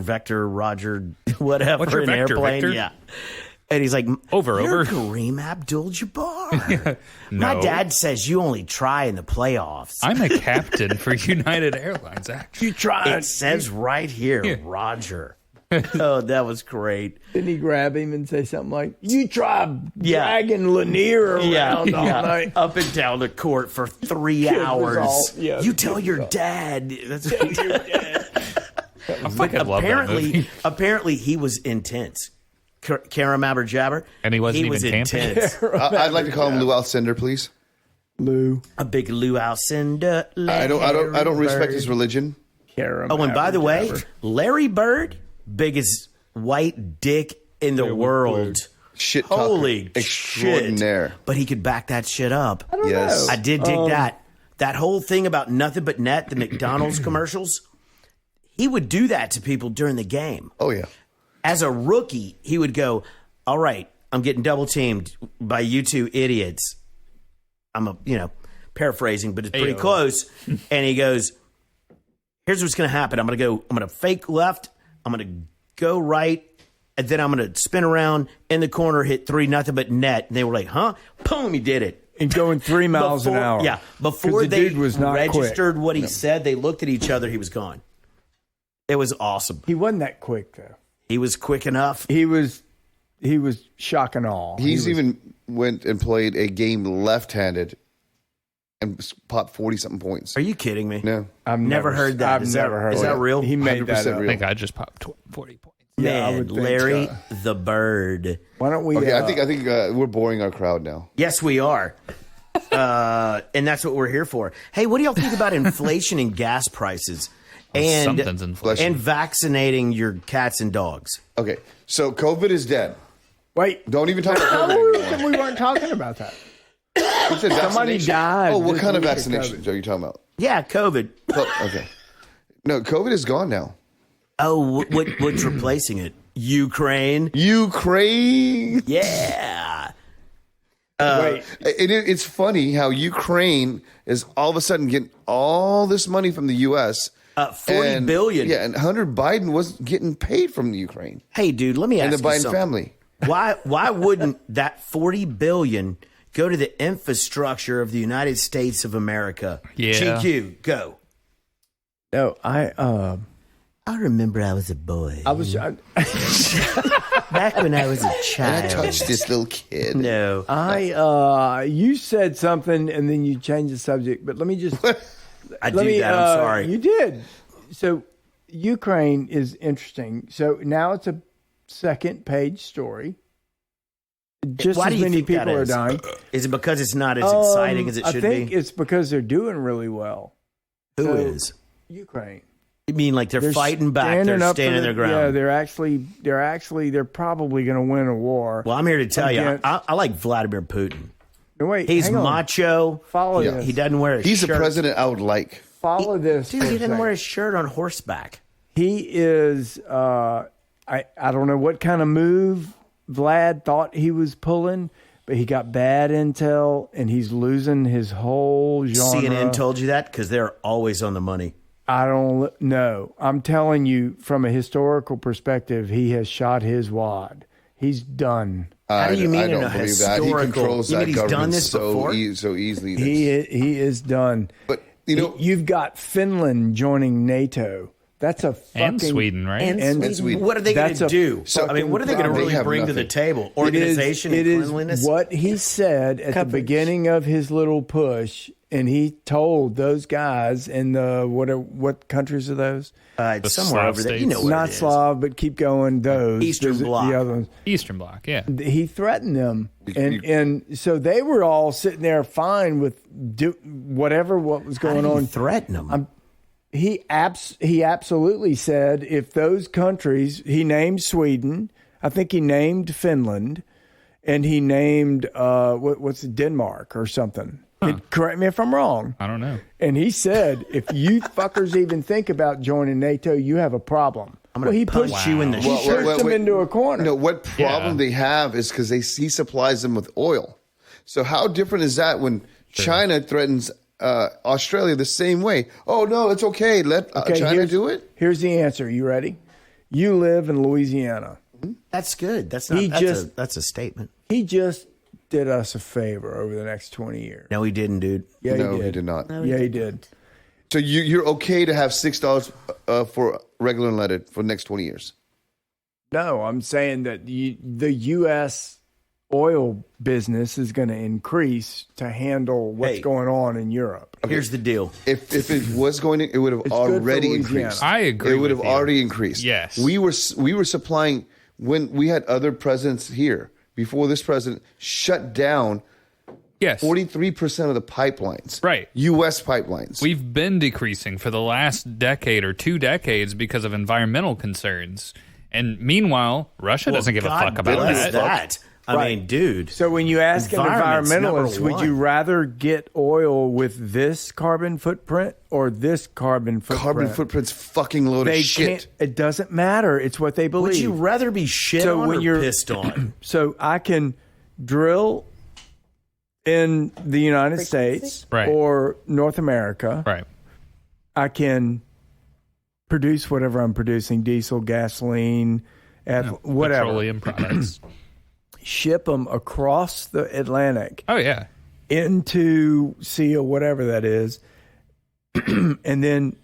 Roger, whatever What's your in vector, Airplane, Victor? yeah. And he's like, Over. You're Kareem Abdul-Jabbar. My No. dad says you only try in the playoffs. I'm a captain for United Airlines, actually. You tried. It says right here, Roger. Oh, that was great. Didn't he grab him and say something like, you try Yeah. dragging Lanier around all yeah. night? Up and down the court for 3 Kid was hours. all- yeah, You the tell kid your was all- dad. That's what your dad. I fucking love that movie. Apparently, he was intense. Kareem Abdul-Jabbar. And he wasn't he was even camping? intense. I'd like to call him Lou Alcindor, please. Lou. A big Lou Alcindor. I don't respect his religion. Kareem Oh, and by the way, Abdul-Jabbar. Larry Bird, biggest white dick in the world. Shit talker Holy extraordinaire. shit. But he could back that shit up. Yes. I did dig that. That whole thing about nothing but net, the McDonald's commercials, he would do that to people during the game. Oh yeah. As a rookie, he would go, all right, I'm getting double teamed by you two idiots. I'm paraphrasing, but it's pretty Ayo. close. And he goes, here's what's going to happen. I'm going to fake left. I'm going to go right. and then I'm going to spin around in the corner, hit 3, nothing but net. And they were like, huh? Boom, he did it. And going 3 miles an hour. Yeah. Before the they dude was not registered quick. what he said, they looked at each other. He was gone. It was awesome. He wasn't that quick, though. He was quick enough. He was shock and awe. He's even went and played a game left-handed and popped 40-something points. Are you kidding me? No. I've never heard that. I've never heard Is that. that real? He made that 100% up. I think I just popped 40 points. Yeah, I Man, would think Larry so. the Bird. Why don't we? Okay, I think we're boring our crowd now. Yes, we are. And that's what we're here for. Hey, what do y'all think about inflation and gas prices? And, Something's inflation. and vaccinating your cats and dogs. Okay, so COVID is dead. Wait. Don't even talk about COVID anymore. We weren't talking about that. You said Somebody vaccination. died Oh, what this kind of week of vaccinations are you talking about? Yeah, COVID. Okay. No, COVID is gone now. Oh, what's replacing it? Ukraine. Ukraine. Yeah. Wait. It's funny how Ukraine is all of a sudden getting all this money from the U.S. $40 billion. Yeah, and Hunter Biden wasn't getting paid from the Ukraine Hey, dude, let me ask and the you Biden something. family. Why wouldn't that $40 billion go to the infrastructure of the United States of America? Yeah. GQ, go. No, I remember I was a boy. I was. Back when I was a And I child. touched this little kid. No. You said something and then you changed the subject, but let me just. I do that. I'm sorry. You did. So Ukraine is interesting. So now it's a second page story. Just Why do as you many think that people are is? dying. Is it because it's not as exciting as it should I think be? it's because they're doing really well. Who so- is? Ukraine. You mean like they're fighting back? They're up for standing their ground. Yeah, they're probably going to win a war. Well, I'm here to tell you, Against- I like Vladimir Putin. No, wait, He's hang on. macho. Follow Yeah. this. He doesn't wear a He's shirt. the president I would like. Follow this. Dude, for he a doesn't second. wear a shirt on horseback. He is. I don't know what kind of move Vlad thought he was pulling, but he got bad intel and he's losing his whole genre. CNN told you that because they're always on the money. I don't know. I'm telling you from a historical perspective, he has shot his wad. He's done. How do you mean I in don't a believe that. He historical- controls you that mean he's done government this before? so easily. He is done. But, you know, You've got Finland joining NATO. That's a fucking And Sweden, right? And Sweden. What are they going That's to a do? I mean, what are they going to They really have bring to the nothing. table? Organization It and is cleanliness? what he said at the beginning of his little push, and he told those guys in the what countries are those? It's The somewhere Slav over there. You states. know what Not it is. Slav, but keep going. Those Eastern Those are Bloc. The other ones. Eastern Bloc, yeah. He threatened them, and so they were all sitting there fine with what was How going do you on. threaten them? He absolutely said if those countries, he named Sweden, I think he named Finland, and he named what's it, Denmark or something. Correct me if I'm wrong. I don't know. And he said, if you fuckers even think about joining NATO, you have a problem. I'm going to punch you in the He shirt. pushed them into a corner. No, what problem they have is because he supplies them with oil. So how different is that when China threatens Australia the same way? Oh, no, it's okay. Let China here's- do it. Here's the answer. You ready? You live in Louisiana. That's good. That's not. That's a statement. He just did us a favor over the next 20 years. No, he didn't, dude. Yeah, No, he he did not. Yeah, he did. So you're okay to have $6 for regular unleaded for the next 20 years? No, I'm saying that the U.S. oil business is going to increase to handle what's Hey. going on in Europe. Here's the deal. If it was going to, it would have It's good for already Louisiana. increased. I agree It would with have you. already increased. Yes. We were supplying when we had other presidents here before this president shut down Yes. 43% of the pipelines. Right. U.S. pipelines. We've been decreasing for the last decade or 2 decades because of environmental concerns. And meanwhile, Russia doesn't give a God fuck about bless that. that. I Right. mean, dude. So when you ask an Environment's environmentalist, number would you one. rather get oil with this carbon footprint or this carbon footprint? Carbon footprint's fucking load They of shit. can't. It doesn't matter. It's what they believe. Would you rather be shit So on when or you're- pissed on? So I can drill in the United States Right. or North America. Right. I can produce whatever I'm producing, diesel, gasoline, whatever. Petroleum products. Ship them across the Atlantic. Oh, yeah. Into sea or whatever that is, and then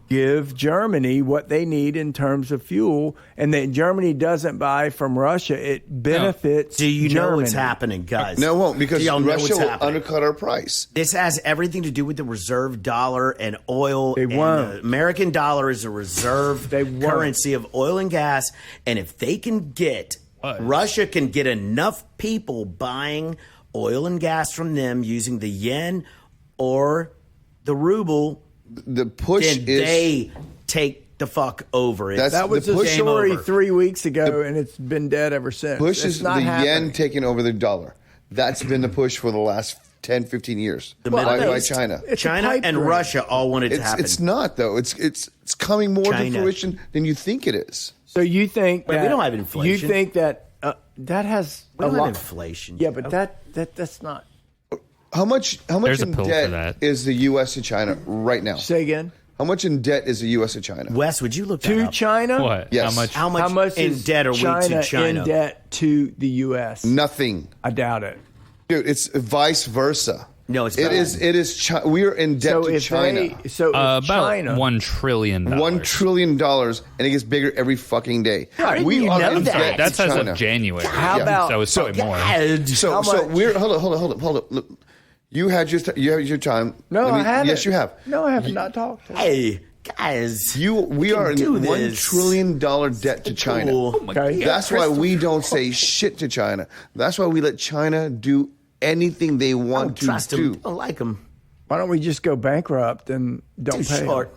give Germany what they need in terms of fuel, and then Germany doesn't buy from Russia. It benefits. Do you know what's Germany. happening, guys? No, it won't, because Do y'all know Russia what's will happening? undercut our price. This has everything to do with the reserve dollar and oil. They and won't. the American dollar is a reserve They won't. currency of oil and gas. And if they can get, Russia can get enough people buying oil and gas from them using the yen or the ruble, The push then is they take the fuck over. That was the a push story over. 3 weeks ago, and it's been dead ever since. push It's is not the happening. yen taking over the dollar. That's been the push for the last 10, 15 years Middle by East. China. It's a China pipe and dream. Russia all want it to happen. It's not, though. It's coming more to China. fruition than you think it is. So you think Wait, that we don't have inflation. You think that that has we a don't lot have inflation. Yeah, but that's not. How much There's a in pill for debt that. is the U.S. to China right now? Say again. How much in debt is the U.S. to China? Wes, would you look that To up? China. What? Yes. How much? How much in is debt are we to China? in debt to the U.S.? Nothing. I doubt it. Dude, it's vice versa. No, it's It not. is. We are in debt So to if China. if About China, $1 trillion. $1 trillion, and it gets bigger every fucking day. How did we you are know in that? debt That's to as China. of January. How about- So it's probably more. God. So How much? we're hold up. Look, you had your time. no, I haven't. Yes, you have. No, I have not talked. To Hey, guys. We are in do $1 this. trillion debt to China. Cool. Okay. That's why we don't say shit to China. That's why we let China do anything they Don't want to trust do. him. Don't like him. Why don't we just go bankrupt and don't Too pay? short.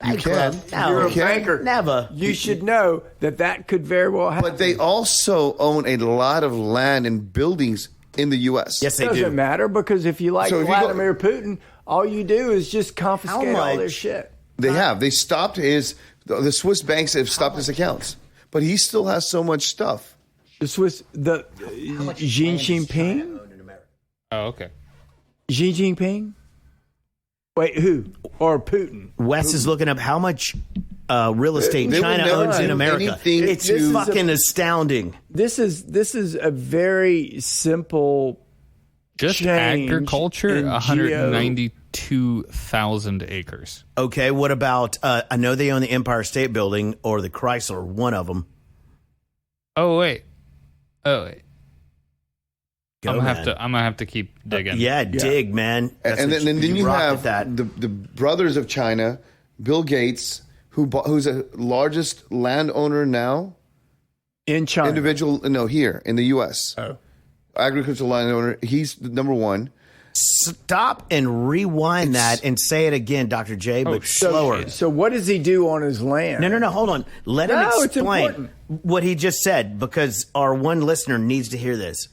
You can. No, You're a You can. banker. Never. You should know that could very well happen. But they also own a lot of land and buildings in the U.S. Yes, It they doesn't do. matter because if you like So if you go- Vladimir Putin, all you do is just confiscate all their much? shit. They have. They stopped the Swiss banks have stopped his accounts. But he still has so much stuff. The Swiss, Xi Jinping? Oh, okay. Xi Jinping? Wait, who? Or Putin? Wes is looking up how much real estate They China would never owns in do America. anything It's to- fucking astounding. This is a very simple Just change agriculture, in 192,000 acres. Okay, what about? I know they own the Empire State Building or the Chrysler, one of them. Oh wait. Go, I'm gonna man. have to keep digging. Yeah, dig, man. That's And what then you rock have with that. the brothers of China, Bill Gates, who's the largest landowner now, in China. here in the U.S. Oh. Agricultural landowner. He's the number one. Stop and rewind that and say it again, Dr. J, but slower. So what does he do on his land? No, hold on. Let him No, it's explain important. what he just said because our one listener needs to hear this.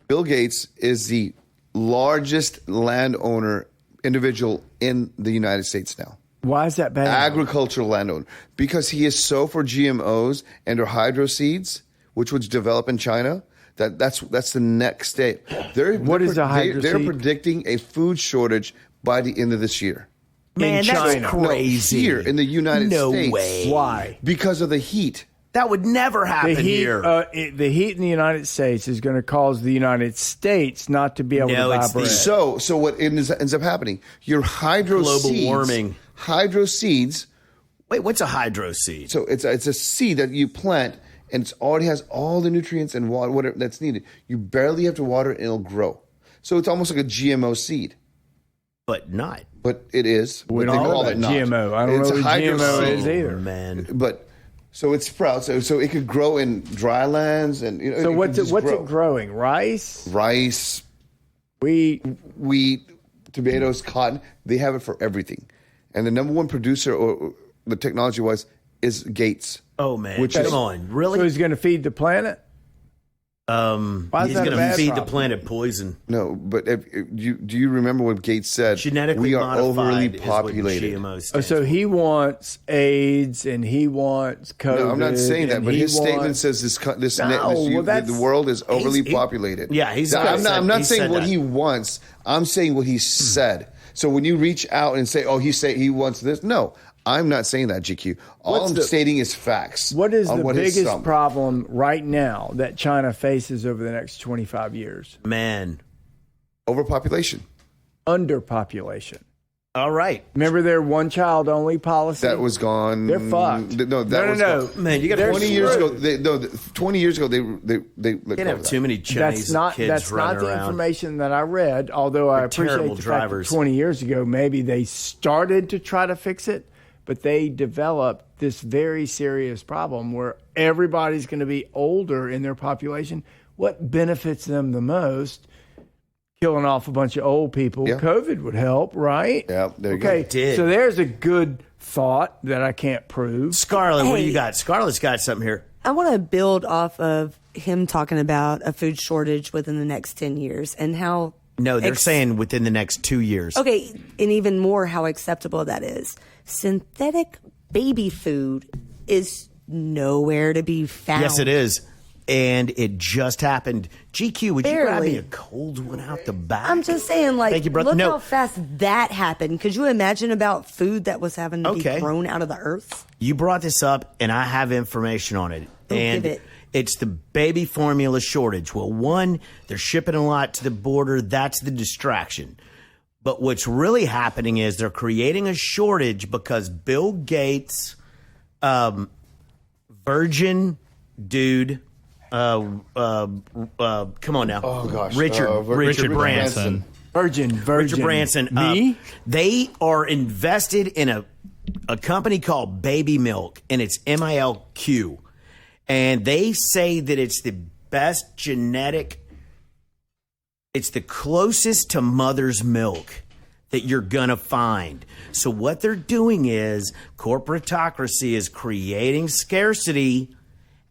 Bill Gates is the largest landowner individual in the United States now. Why is that bad? Agricultural landowner. Because he is so for GMOs and or hydro seeds, which was developed in China. That's the next step. What is a hydro They're seed? predicting a food shortage by the end of this year. Man, that's China. crazy. No, here in the United no States. way. Why? Because of the heat. That would never happen The heat, here. the heat in the United States is going to cause the United States not to be able No, to it's vibrate. the- So what ends up happening? Your hydro Global seeds, warming. Hydro seeds. Wait, what's a hydro seed? So it's a seed that you plant, and it already has all the nutrients and water whatever that's needed. You barely have to water it, and it'll grow. So it's almost like a GMO seed, But not. but it is. We but don't they know call about it not. GMO. I don't It's know a what hydro GMO seed. is either. Man. But so it sprouts. So it could grow in dry lands, and So it could what's just it grow. growing? Rice, Rice, wheat. wheat, tomatoes, cotton. They have it for everything. And the number one producer, or the technology-wise, is Gates. Oh, man. Which Come is- on. So Really? he's going to feed the planet. Why is He's that a going to bad feed problem? the planet poison. No, but do you remember what Gates said? Genetically we are modified overly is what populated. GMO stands Oh, so for. he wants AIDS and he wants COVID. No, I'm not saying that, and but he his statement wants- says well, that's- the world is overly he- populated. yeah, he's I'm said- not he saying said what that. he wants. I'm saying what he said. So when you reach out and say, "Oh, he wants this," no, I'm not saying that. GQ. All I'm stating is facts. What is the biggest problem right now that China faces over the next 25 years? Man, overpopulation, underpopulation. All right. Remember their one-child-only policy? That was gone. They're fucked. No. Man, you got 20 years ago. 20 years ago, they can't have too many Chinese kids running around. That's not the information that I read. Although I appreciate the fact that 20 years ago, maybe they started to try to fix it, but they developed this very serious problem where everybody's going to be older in their population. What benefits them the most? Killing off a bunch of old people. Yeah. COVID would help, right? Yeah, there you go. Okay, so there's a good thought that I can't prove. Scarlett, what do you got? Scarlett's got something here. I want to build off of him talking about a food shortage within the next 10 years and how... No, they're saying within the next 2 years. Okay, and even more how acceptable that is. Synthetic baby food is nowhere to be found. Yes, it is. And it just happened. GQ, would you grab me a cold one out the back? I'm just saying, like, thank you, brother. Look how fast that happened. Could you imagine about food that was having to be thrown out of the earth? You brought this up, and I have information on it. Give it. It's the baby formula shortage. Well, one, they're shipping a lot to the border. That's the distraction. But what's really happening is they're creating a shortage because Bill Gates, virgin dude, come on now. Oh gosh, Richard Branson. Virgin. Richard Branson. Me? They are invested in a company called Baby Milk, and it's MILQ, and they say that it's the best genetic. It's the closest to mother's milk that you're gonna find. So what they're doing is corporatocracy is creating scarcity.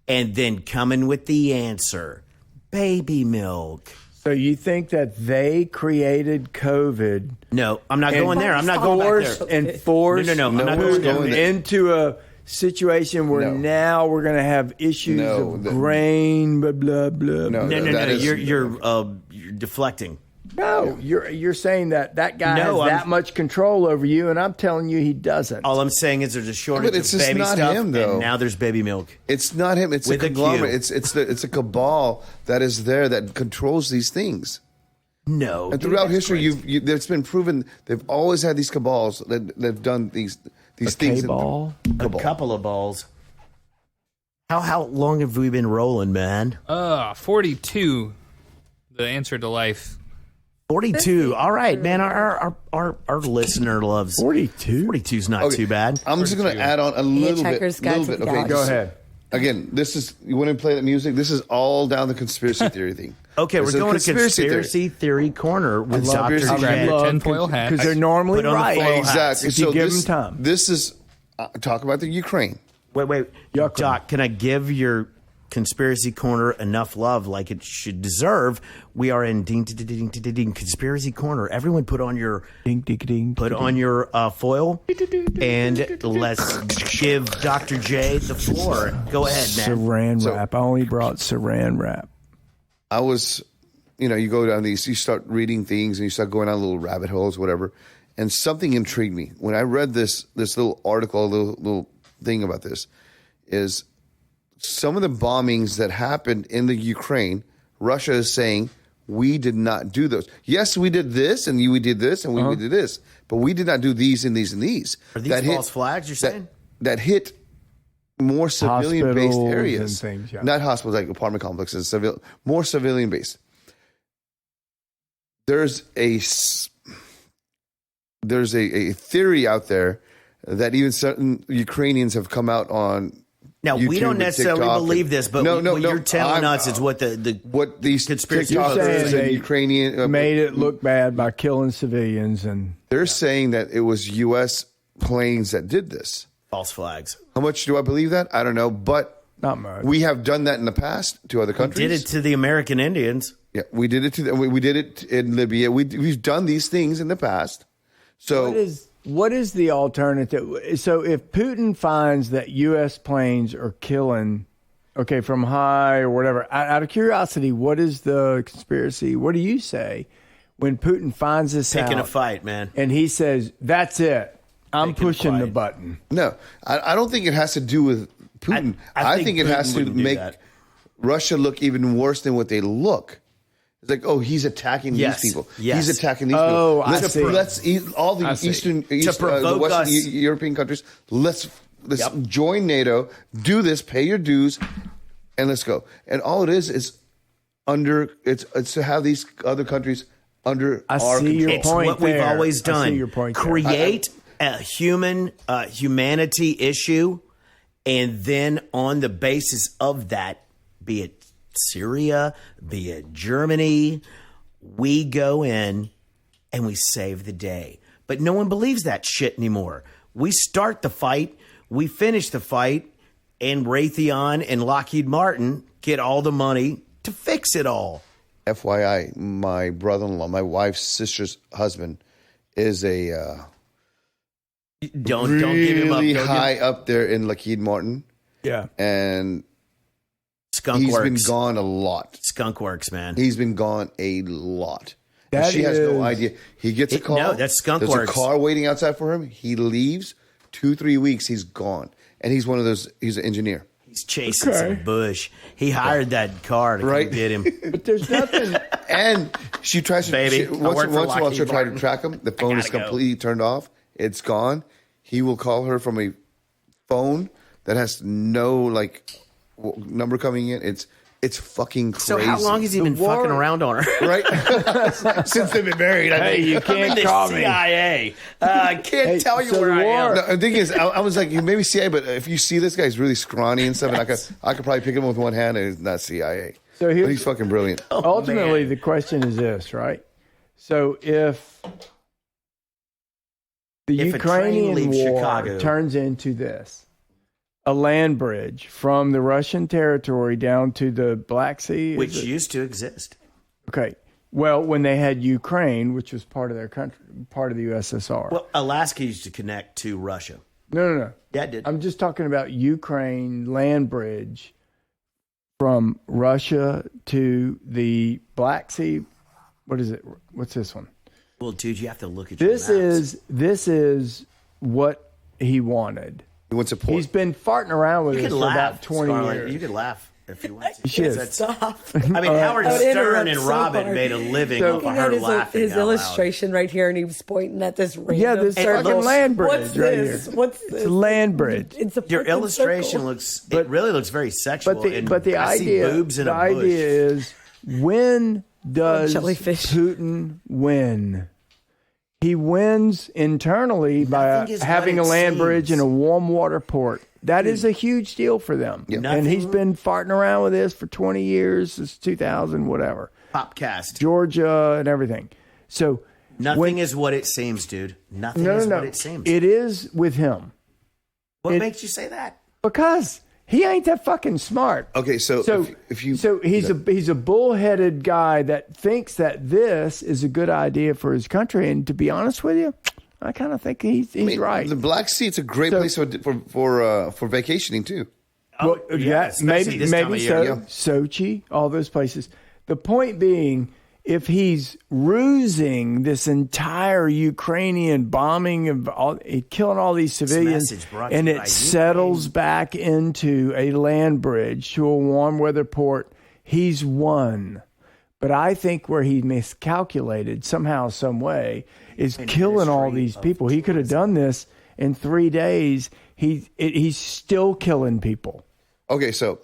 And then coming with the answer, baby milk. So you think that they created COVID? No, I'm not going there. I'm not going back there. And forced No, I'm not going there. Into a situation where now we're going to have issues of grain, blah, blah, blah. No. You're deflecting. No, you're saying that guy has that much control over you, and I'm telling you he doesn't. All I'm saying is there's a shortage it's of baby not stuff, him, though. and now there's baby milk. It's not him. It's With a conglomerate. It's a cabal that is there that controls these things. No, and throughout history, it's been proven they've always had these cabals that've done these things. Cabal? A couple of balls. How long have we been rolling, man? 42. The answer to life. 42. All right, man. Our listener loves 42. 42's not too bad. I'm just going to add on a little bit. Okay, go ahead. Again, you want to play that music? This is all down the conspiracy theory thing. Okay, we're going to conspiracy theory corner with Dr. J. Tinfoil hat. Because they're normally right. Exactly. If you give them time. This is talk about the Ukraine. Wait. Doc, can I give your conspiracy corner enough love like it should deserve? We are in ding conspiracy corner. Everyone put on your foil and let's give Dr. J the floor. Go ahead, man. Saran wrap. I only brought saran wrap. I was, you go down these, you start reading things and you start going down little rabbit holes, whatever. And something intrigued me when I read this little article, little thing about this is some of the bombings that happened in the Ukraine, Russia is saying, we did not do those. Yes, we did this, and we did this, and we did this, but we did not do these and these and these. Are these false flags you're saying? That hit more civilian-based areas. And things, not hospitals, like apartment complexes, more civilian-based. There's a theory out there that even certain Ukrainians have come out on. Now, YouTube, we don't necessarily believe this, but what you're telling us is what what these conspiracy TikTokers and Ukrainian made it look bad by killing civilians, and they're saying that it was U.S. planes that did this. False flags. How much do I believe that? I don't know, but not much. We have done that in the past to other countries. We did it to the American Indians. Yeah, we did it to we did it in Libya. We've done these things in the past. So what is the alternative? So if Putin finds that U.S. planes are killing, from high or whatever, out of curiosity, what is the conspiracy? What do you say when Putin finds this Picking out, a fight, man. and he says, "That's it. I'm Picking a pushing the fight. button." No, I don't think it has to do with Putin. I think it Putin has to wouldn't do make that. Russia look even worse than what they look. It's like, oh, he's attacking Yes. these people. Yes. He's attacking these Oh, people. I see. Let's all the I see. Eastern, To the provoke Western us. European countries. Let's Yep. join NATO. Do this. Pay your dues, and let's go. And all it is under. It's to have these other countries under I our see control. your It's point what we've there. always I see done. your point there. Create a humanity issue, and then on the basis of that, be it Syria, be it Germany, we go in and we save the day. But no one believes that shit anymore. We start the fight, we finish the fight, and Raytheon and Lockheed Martin get all the money to fix it all. FYI, my brother-in-law, my wife's sister's husband, is a Don't give him up. really Don't high up there in Lockheed Martin, Yeah. and Skunk he's Works. been gone a lot. Skunk Works, man. He's been gone a lot. And That she has no is- idea. He gets a call. No, that's Skunk There's Works. a car waiting outside for him. He leaves. 2-3 weeks, he's gone. And he's one of those. He's an engineer. He's chasing some bush. He hired that car to Right. come get him. But there's nothing. And she tries to. Baby, she- I once work in for a while, Lockheed she'll try to Martin. track him. The phone is gotta go. completely turned off. It's gone. He will call her from a phone that has no number coming in. It's fucking crazy. So how long has he been war- fucking around on her? Right? Since they've been married. I Hey, think. you I'm in can't the call me. CIA. I can't Hey, tell you so where the I am. war- No, the thing is, I was like, you maybe CIA, but if you see this guy, he's really scrawny and stuff, and I could probably pick him with one hand, and it's not CIA. So But here's- he's fucking brilliant. Ultimately, man. the question is this, right? So if the If a train Ukrainian leaves war Chicago- turns into this, a land bridge from the Russian territory down to the Black Sea, is Which it? used to exist. Okay. Well, when they had Ukraine, which was part of their country, part of the USSR. Well, Alaska used to connect to Russia. No. Yeah, it did. I'm just talking about Ukraine land bridge from Russia to the Black Sea. What is it? What's this one? Well, dude, you have to look at This your maps. is what he wanted. He wants support. He's been farting around with You this could for laugh, about 20 Scarlett. years. You could laugh if you want to. should. That's- Stop. I mean, Howard I would Stern interrupt and so Robin hard. made a living So- off of Looking at her his, laughing his out loud. illustration right here, and he was pointing at this random Yeah, this fucking circle. land bridge What's right this? here. What's this? It's a land bridge. It's a Your fucking illustration circle. looks, it really looks very sexual. But the and but the I idea see boobs in the a bush. idea is, when does jellyfish. Putin win? He wins internally by Nothing is having a what it land bridge seems. and a warm water port. That is a huge deal for them. And Nothing- he's been farting around with this for 20 years, since 2000, whatever. POPCast. Georgia and everything. So Nothing is what it seems, dude. Nothing no, is no, what no. it seems. It is with him What it- makes you say that? because he ain't that fucking smart. Okay, so if you so he's a bullheaded guy that thinks that this is a good idea for his country, and to be honest with you, I kind of think he's right. The Black Sea, it's a great place for vacationing too. Well, yeah, especially this time maybe of year. so. Sochi, all those places. The point being, if he's rusing this entire Ukrainian bombing of killing all these civilians, message brought to and you it by settles back into a land bridge to a warm weather port, he's won. But I think where he miscalculated somehow, some way, is killing all these people. He could have done this in 3 days. He's still killing people. Okay, so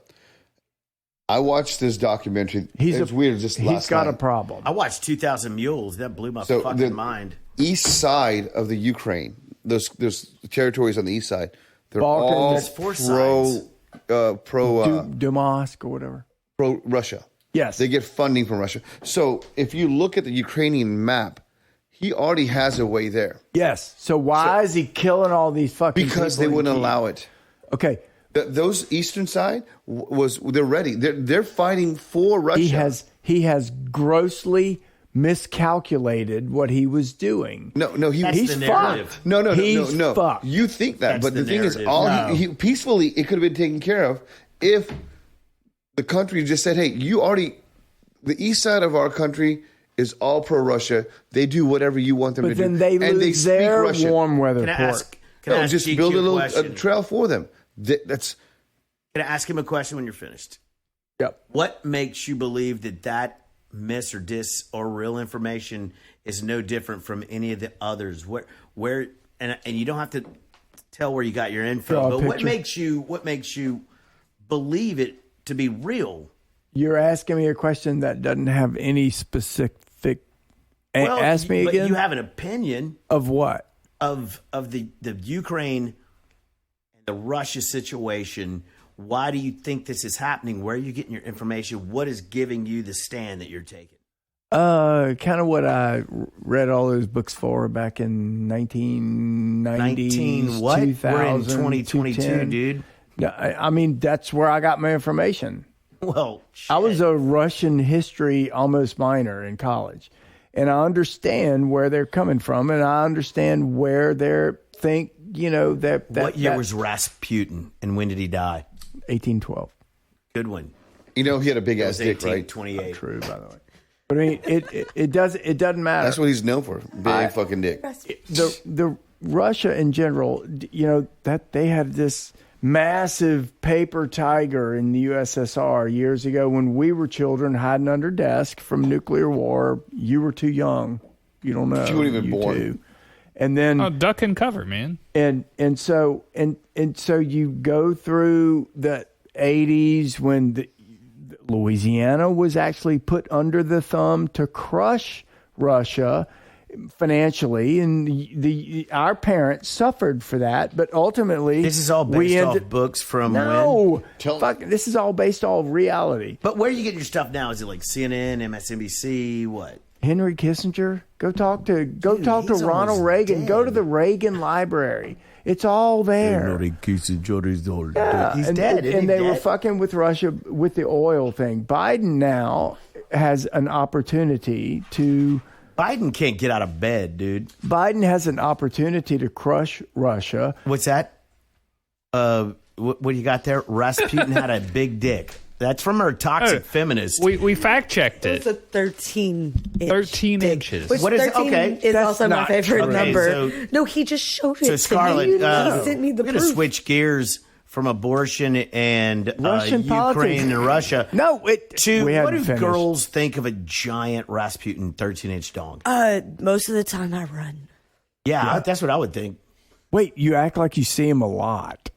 I watched this documentary. It's weird. Just He's last got night. a problem. I watched 2,000 Mules. That blew my So fucking the mind. east side of the Ukraine, those territories on the east side, they're Balkans. all There's four sides. pro Damask or whatever. Russia. Yes. They get funding from Russia. So if you look at the Ukrainian map, he already has a way there Yes. So why is he killing all these fucking because people they in wouldn't Kyiv? allow it. Okay. Those eastern side they're ready. They're fighting for Russia. He has grossly miscalculated what he was doing. No, That's He's the fucked. narrative. No. He's no. fucked. You think that, That's but the the thing is, narrative. he peacefully it could have been taken care of if the country just said, "Hey, the east side of our country is all pro-Russia. They do whatever you want them to But do. then they and lose they their speak Russian. warm weather Can I port. ask? Can I ask Just GQ build a little question? trail for them. That's Can I ask him a question when you're finished? Yep. What makes you believe that mis or dis or real information is no different from any of the others? Where and you don't have to tell where you got your info, Draw a but what picture. makes you believe it to be real? You're asking me a question that doesn't have any specific. Ask me but again. you have an opinion Of what? of the Ukraine and the Russia situation. Why do you think this is happening? Where are you getting your information? What is giving you the stand that you're taking? Kind of what I read all those books for back in 1990s, what? 2000, We're in 2022, 2010. dude. No, I mean, that's where I got my information. Well, shit. I was a Russian history almost minor in college, and I understand where they're coming from, and I understand where they're that. What year was Rasputin, and when did he die? 1812? Good one. he had a big It ass was dick, right? 1828. True, by the way. But I mean, it doesn't matter. That's what he's known for. Big fucking dick. The Russia in general, that they had this massive paper tiger in the USSR years ago when we were children hiding under desk from nuclear war. You were too young. You don't know. You weren't even born. Too. And then duck and cover, man. and so you go through the 80s when Louisiana was actually put under the thumb to crush Russia financially, and our parents suffered for that. But ultimately, This is all based off books from when? no. This is all based off reality. But where are you getting your stuff now? Is it like CNN, MSNBC, what? Henry Kissinger, go talk to he's Ronald almost Reagan. dead. Go to the Reagan Library. It's all there. He's Yeah, dead. Isn't and he they were dead? fucking with Russia with the oil thing. Biden now has an opportunity to. Biden can't get out of bed, dude. Biden has an opportunity to crush Russia. What's that? What do you got there? Rasputin had a big dick. That's from her toxic feminist. We fact checked It's it. a 13 inch 13 dick, inches. Which What is it? 13 Okay. is That's also my not favorite true. number. Okay, No, he just showed it. So to Scarlett, me. He sent me the we're going to proof. switch gears from abortion and Russian Ukraine politics. and Russia. No, to we what hadn't do finished. girls think of a giant Rasputin 13-inch dong? Most of the time I run. Yeah, that's what I would think. Wait, you act like you see him a lot.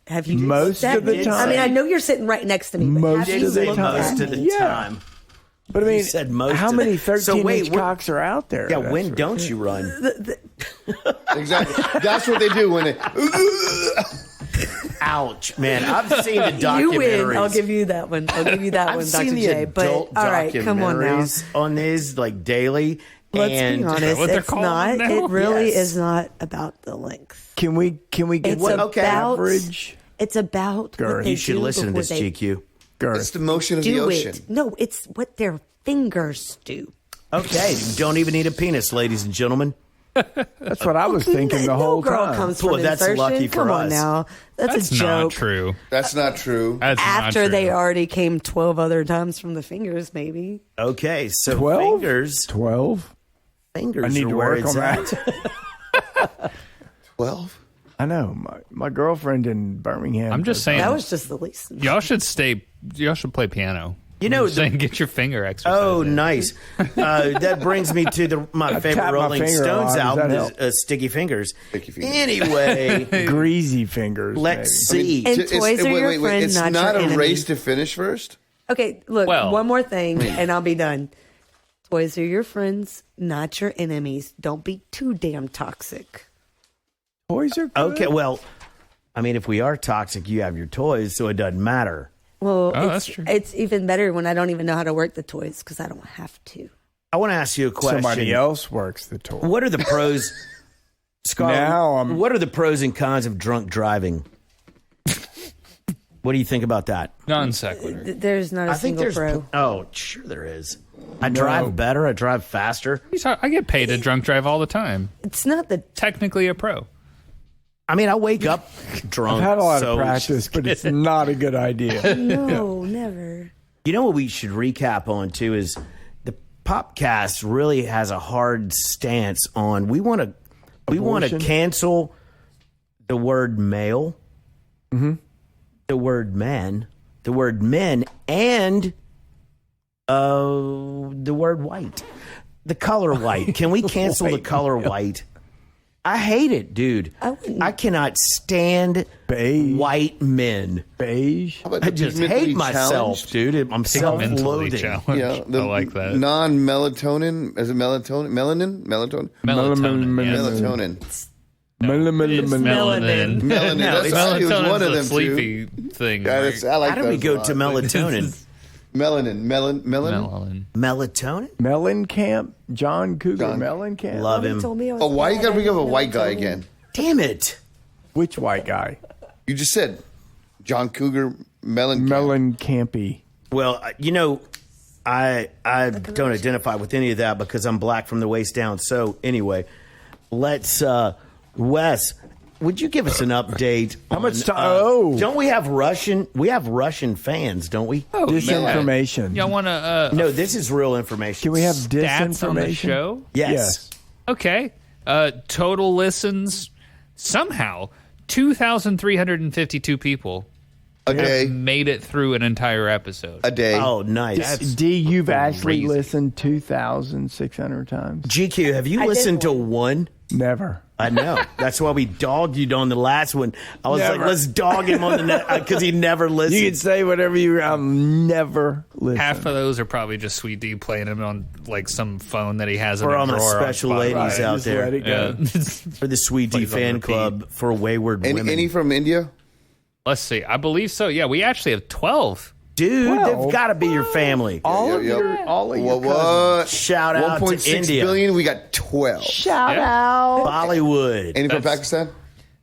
Have you Most looked of the at me? time. I mean, I know you're sitting right next to me. But Most have you of the looked time. at Most me? of the Yeah. time. But I mean, said most how of many the- 13-inch So wait, what- cocks are out there? Yeah, That's when what- don't you run? Exactly. That's what they do when they. Ouch, man. I've seen the documentaries. You win. I'll give you that one. I'll give you that I've one, seen Dr. the J. But adult all right, come on now. documentaries on these like daily. Let's and be honest. what they're It's calling not. them now? It really Yes. is not about the length. Can we get It's what about average It's about Girth. what they You should do listen to before this, they GQ. girth? It's the motion of the do ocean. it. No, it's what their fingers do. Okay, you don't even need a penis, ladies and gentlemen. That's what I was thinking the no whole girl time. comes Well, from that's insertion. lucky for Come on us. now, that's a not joke. true. That's not true. That's After not true. they already came 12 other times from the fingers, maybe. Okay, so 12? fingers 12? I need are to where work it's on at. that. 12? I know. My girlfriend in Birmingham. I'm just saying, That was just the least. y'all should play piano. You know, I'm saying get your finger exercise. Oh, in. nice. That brings me to my favorite tapped my Rolling finger a lot. Stones Does album, that is, help? Sticky Fingers. Sticky Fingers. Anyway, greasy fingers. let's maybe. see. And It's- toys are your friend, It's not not your a enemy. race to finish first. Okay, look, Well- one more thing, and I'll be done. Toys are your friends, not your enemies. Don't be too damn toxic. Toys are good. Okay, well, I mean, if we are toxic, you have your toys, so it doesn't matter. Well, that's true. It's even better when I don't even know how to work the toys because I don't have to. I want to ask you a question. Somebody else works the toy. What are the pros, Scarlett? Now I'm- What are the pros and cons of drunk driving? What do you think about that? Non sequitur. There's not a I think single there's. pro. Oh, sure there is. I drive better. I drive faster. I get paid to drunk drive all the time. It's not the Technically a pro. I mean, I wake up drunk. I've had a lot so of practice, but it's not a good idea. no, never. You know what we should recap on too is the POPCast really has a hard stance on. We want to cancel the word male, the word man, the word men, and the word white, the color white. Can we cancel the color white? I hate it, dude. I cannot stand white men. Beige. I just hate myself, dude. I'm self-loathing. Yeah, I like that. Non-melatonin. Is it melatonin? Melatonin. Melatonin. Melanin. Melanin. That's one of them sleepy thing. Yeah, Right? I like How do we go to melatonin? Melanin. Melatonin? Mellencamp. John Cougar Mellencamp. Love him. Told me I was Oh, why you bad. gotta bring up a I white guy told me. again? Damn it. Which white guy? You just said John Cougar Mellencamp. Mellencampy. Well, I don't identify with any of that because I'm black from the waist down. So anyway, let's Wes, would you give us an update? How much time? Don't we have Russian? We have Russian fans, don't we? Oh, Disinformation. Y'all want to? No, this is real information. Can we have stats on the disinformation? show? Yes. Okay. Total listens somehow 2,352 people A day. have made it through an entire episode. A day. Oh, nice. D, you've actually crazy. listened 2,600 times? GQ, have you I listened did to one. one? Never. I know. That's why we dogged you on the last one. I was like, Never. let's dog him on the net because he never You can listened. say whatever you. I'll never listen. Half of those are probably just Sweet D playing them on like some phone that he has in For a all my drawer on special Spotify. ladies out Just there. let it go. Yeah. For the Sweet D Plays on fan repeat. club for wayward women. Any from India? Let's see. I believe so. Yeah, we actually have 12. Dude, Well, they've got to be your family. All of Yep. your cousins. What? Shout out to 1.6 India. billion. We got 12. Shout Yeah. out. Bollywood. Any from That's- Pakistan?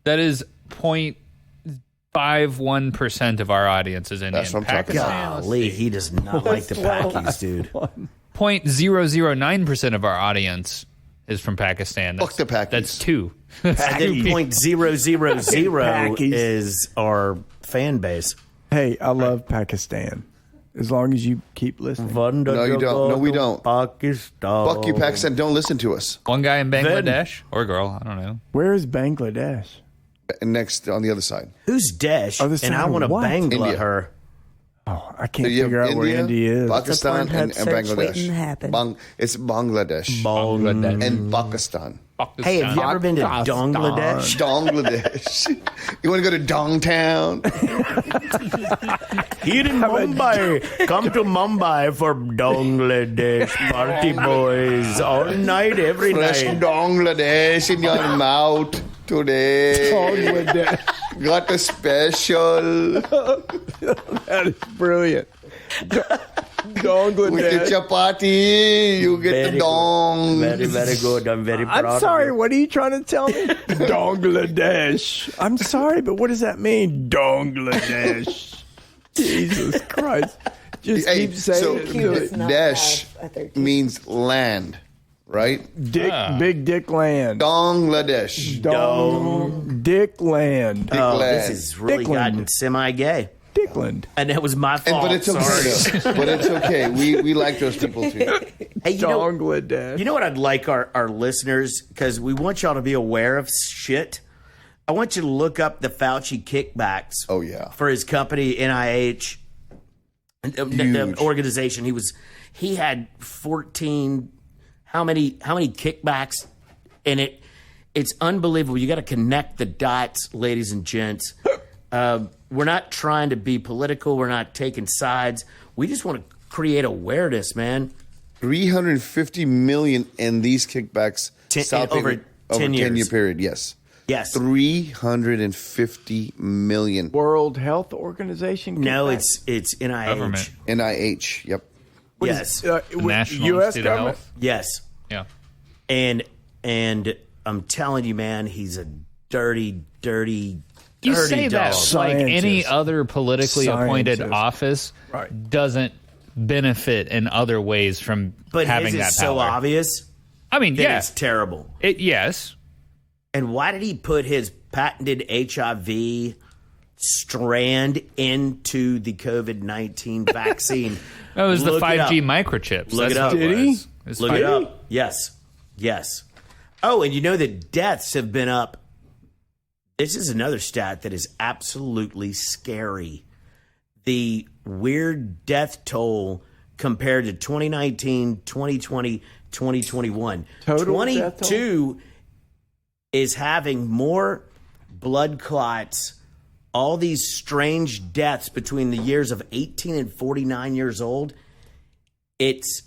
That is 0.51% of our audience is Indian. That's what I'm talking Pakistan, let's Golly, see. he does not like the Pakis, dude. 0.009% of our audience is from Pakistan. Fuck the Pakis. That's 2. And then 0.000 Pakis. is our fan base. Hey, I love Pakistan. As long as you keep listening. No, you don't. No, we don't. Pakistan. Fuck you, Pakistan. Don't listen to us. One guy in Bangladesh or girl, I don't know. Where is Bangladesh? And next on the other side. Who's Desh? Other side And I of want to what? Bangla India. her. Oh, I can't You have figure out where India is. Pakistan, That's a and Pornhub search waiting to Bangladesh. happen. It's Bangladesh Bangladesh. and Pakistan. Hey, have you ever been to Pakistan. Bangladesh? Bangladesh. You want to go to Dongtown? Here in Mumbai. Come to Mumbai for Bangladesh party boys. All night, every Fresh night. Bangladesh in your mouth today. Bangladesh. Got a special That is brilliant. with the Bangladesh. chapati. You get Very the dong. Very, very good. I'm very proud I'm sorry, of what are you trying to tell me? Bangladesh. I'm sorry, but what does that mean? Bangladesh. Jesus Christ. Just Hey, keep saying so it. Cube Do does it. not Dash have a 13. means land, right? Dick, Big Dick Land. Bangladesh. Dong. Dick Land. Oh, Glad. this has really Dickland. gotten semi-gay. Dickland. And that was my fault. But it's okay. Sorry. Though. But it's okay. We like those people too. Hey, you know, Bangladesh. you know what I'd like our listeners, because we want y'all to be aware of shit. I want you to look up the Fauci kickbacks. Oh, yeah. For his company, NIH, the organization. He had 14. How many kickbacks? And it's unbelievable. You got to connect the dots, ladies and gents. We're not trying to be political. We're not taking sides. We just want to create awareness, man. 350 million in these kickbacks. Over 10 10-year years. period, yes. Yes. 350 million. World Health Organization? No, kickback? it's NIH. Government. NIH, yep. Yes. The National U.S. Institute of government? Health. Yes. Yeah. And I'm telling you, man, he's a dirty You dog. say that like any Scientist. other politically appointed Scientist. office Right. doesn't benefit in other ways from But having his that is power. so obvious I mean, that yeah, it's terrible. yes. And why did he put his patented HIV strand into the COVID-19 vaccine? That was the Look it 5G up. microchips. Look That's it up. what Did he? was. It's Look it up. Yes. Oh, and you know that deaths have been up. This is another stat that is absolutely scary. The weird death toll compared to 2019, 2020, 2021. Total 22 is having more blood clots, all these strange deaths between the years of 18 and 49 years old. It's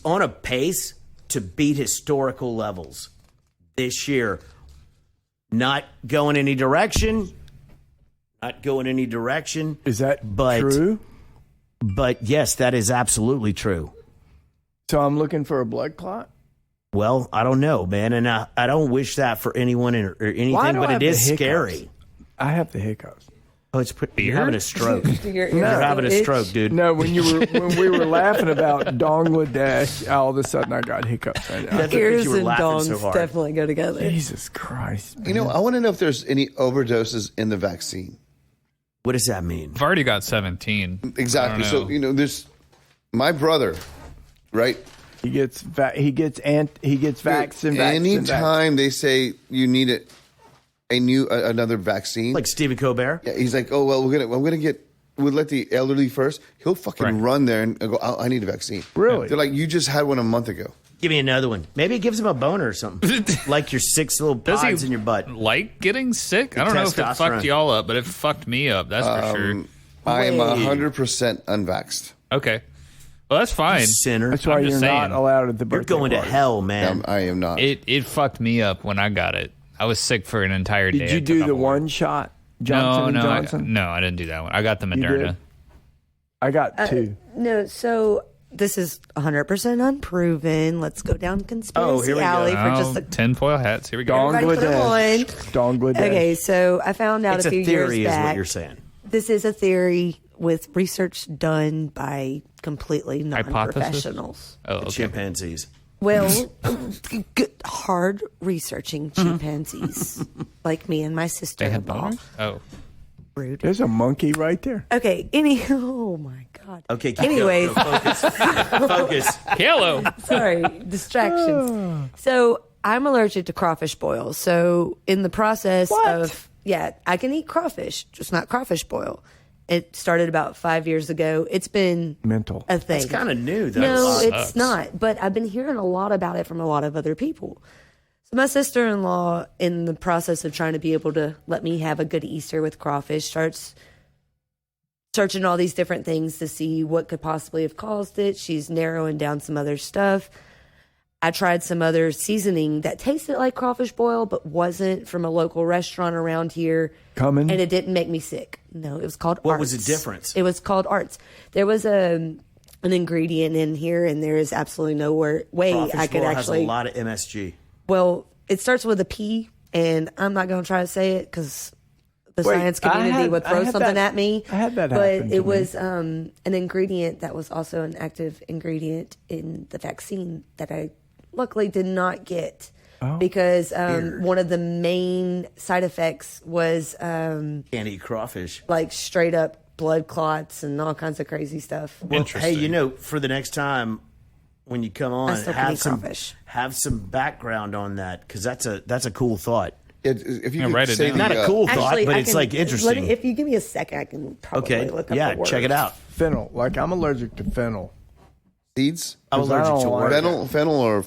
on a pace to beat historical levels this year. Not going any direction. Is that true? But yes, that is absolutely true. So I'm looking for a blood clot? Well, I don't know, man, and I don't wish that for anyone or anything, but it is scary. I have the hiccups. Oh, you're having a stroke. You're No, having a stroke, dude. No, when we were laughing about Bangladesh, all of a sudden I got hiccups. Right now. That's because Ears you were and laughing dongs so hard. definitely go together. Jesus Christ. Man. You know, I want to know if there's any overdoses in the vaccine. What does that mean? I've already got 17. Exactly. I don't know. So, you know, there's my brother, right? he gets vaccine. Anytime they say you need another vaccine, Like Stephen Colbert? yeah, he's like, oh well, we'll let the elderly first. He'll fucking run there and go, I need a vaccine. Really? They're like, you just had one a month ago. Give me another one. Maybe it gives him a boner or something. Like your 6 little Does pods he in your butt. like getting sick? I don't know if it testosterone. fucked y'all up, but it fucked me up. That's for sure. I am 100% unvaxxed. Okay. Well, that's fine. Sinner. That's why I'm you're just not saying. allowed at the You're birthday going to party. hell, man. I am not. It fucked me up when I got it. I was sick for an entire day. Did you I took do off the work. one shot? Johnson No, and Johnson? I didn't do that one. I got the You did? Moderna. I got 2. No, so this is 100% unproven. Let's go down conspiracy here we go. alley for just a tinfoil hats. Here we go. Everybody put 'em Bangladesh. Okay, so I found out It's a a few theory years is back. what you're saying. This is a theory with research done by completely non-professionals. Oh, okay. Chimpanzees. Well, hard researching chimpanzees like me and my They had sister-in-law. boners? Oh. Rude. There's a monkey right there. Okay, oh my God. Okay, keep Anyways. going. Go, focus. Hello. Sorry, distractions. So I'm allergic to crawfish boil. So in the process of, I can eat crawfish, just not crawfish boil. It started about 5 years ago. It's been Mental. a thing. It's kind of new, though. No, Sucks. it's not. But I've been hearing a lot about it from a lot of other people. So my sister-in-law, in the process of trying to be able to let me have a good Easter with crawfish, starts searching all these different things to see what could possibly have caused it. She's narrowing down some other stuff. I tried some other seasoning that tasted like crawfish boil, but wasn't from a local restaurant around here. Coming. And it didn't make me sick. No, it was called What Arts. was the difference? It was called Arts. There was an ingredient in here, and there is absolutely no way Crawfish I could boil actually. has a lot of MSG. Well, it starts with a P, and I'm not going to try to say it because the science community would throw something at me. I had that but happen to it me. was an ingredient that was also an active ingredient in the vaccine that I luckily did not get. Because one of the main side effects was Can't eat crawfish. like straight up blood clots and all kinds of crazy stuff. Well, hey, Interesting. for the next time when you come on, still can eat crawfish. have some background on that, because that's a cool thought. If you Yeah, could write it say down. Not a cool thought, Actually, but I it's can- like interesting. if you give me a second, I can probably Okay, look up yeah, the check it words. out. Fennel. Like, I'm allergic to fennel. seeds, I'm 'Cause I allergic to don't like work. fennel or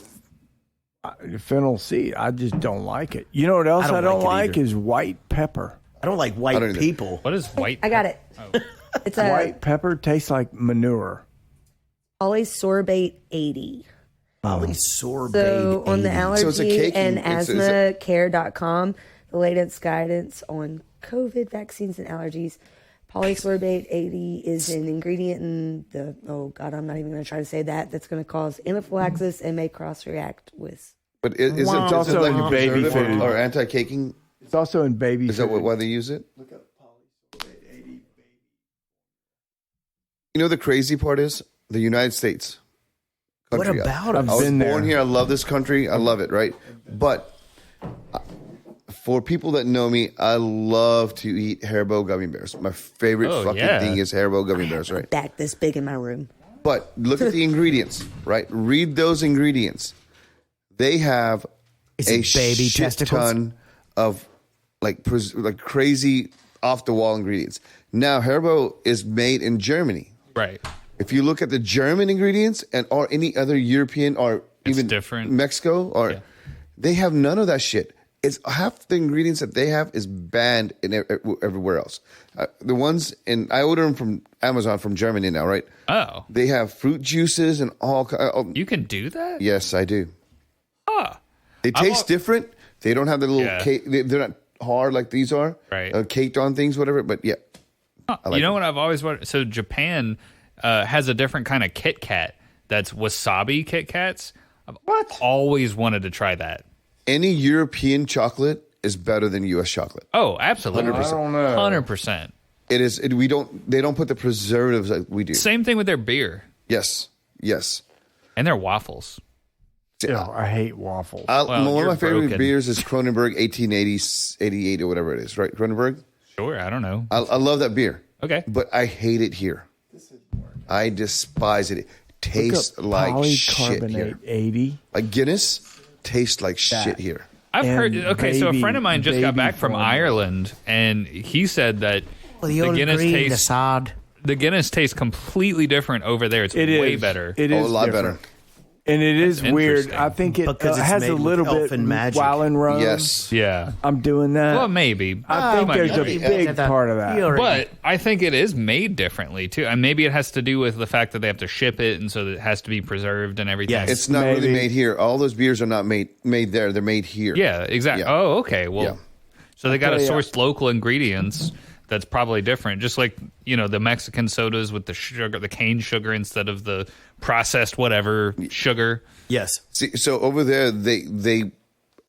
Fennel seed. I just don't like it. You know what else I don't like either. is white pepper. I don't like I white don't either. people. What is white? I got it. It's a White pepper tastes like manure. polysorbate 80. Polysorbate. So on the 80. allergy So it's a cake and and- asthmacare.com, the latest guidance on COVID vaccines and allergies, polysorbate 80 is an ingredient in the, oh God, I'm not even going to try to say that. That's going to cause anaphylaxis and may cross-react with. but is it It's also like in a baby preservative food. or anti-caking? It's also in baby Is that food. why they use it? You know the crazy part is the United States. What Country. about I've it? I was been born there. here. I love this country. I love it, right? But for people that know me, I love to eat Haribo gummy bears. My favorite Oh, fucking yeah. thing is Haribo gummy bears, right? Back this big in my room. But look at the ingredients, right? Read those ingredients. They have a baby shit testicles? ton of like crazy off the wall ingredients. Now, Haribo is made in Germany. Right. If you look at the German ingredients or any other European or even different. Mexico, they have none of that shit. It's half the ingredients that they have is banned in everywhere else. The ones I order them from Amazon from Germany now, right? Oh. They have fruit juices and all. You can do that? Yes, I do. Huh. They taste different. They don't have the little cake. They're not hard like these are. Right. Caked on things, whatever. But yeah. You know what I've always wanted? So Japan has a different kind of Kit Kat that's wasabi Kit Kats. I've always wanted to try that. Any European chocolate is better than U.S. chocolate. Oh, absolutely. 100%. I don't know. 100%. It is. They don't put the preservatives like we do. Same thing with their beer Yes. and their waffles. Oh, I hate waffles. One of you're my favorite broken. beers is Kronenberg 1888 or whatever it is, right? Kronenberg. Sure, I don't know. I love that beer. Okay. But I hate it here. I despise it. It tastes like shit polycarbonate here. 80. Like Guinness tastes like shit here. I've And heard. Okay, so a baby- friend of mine just got baby back from formula. Ireland, and he said that the Guinness tastes completely different over there. It's It way is. better. It is A lot different. better. And it is That's weird. interesting. I think it Because it's has made a with little elf bit and magic. while in Rome. Yes. Yeah. I'm doing that. Well, maybe. I think Might there's be a right. big part of that. But I think it is made differently too, and maybe it has to do with the fact that they have to ship it, and so that it has to be preserved and everything. Yes. It's not really Maybe. made here. All those beers are not made there. They're made here. Yeah, exactly. Yeah. Oh, okay. Well, Yeah. so they got to tell ya. source local ingredients. That's probably different. Just like the Mexican sodas with the sugar, the cane sugar instead of the processed whatever sugar. Yes. See, so over there, they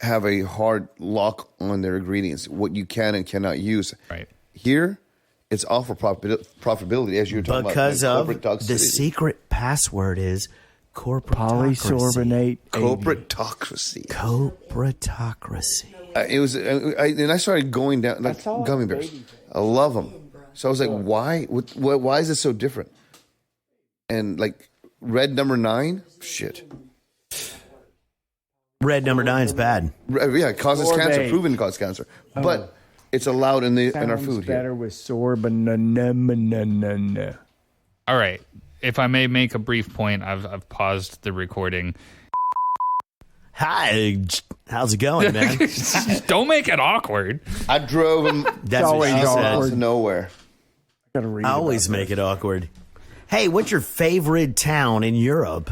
have a hard lock on their ingredients, what you can and cannot use. Right. Here, it's all for profitability, as you're talking Because about. of Corporate the toxicity. secret password is corporatocracy. Polysorbonate 80. Corporatocracy. Corporatocracy. It was, and I started going down like all gummy bears. I love them. So I was like, why? Why is this so different? And like red number 9, shit. Red number 9 is bad. Yeah, it causes Sorbate. cancer, proven to cause cancer. But it's allowed in our Sounds food better here. with sorbonate. All right. If I may make a brief point, I've paused the recording. Hi, how's it going, man? Don't make it awkward. I drove them That's what always she awkward. said. to nowhere. Gotta read I always about make it awkward. Hey, what's your favorite town in Europe?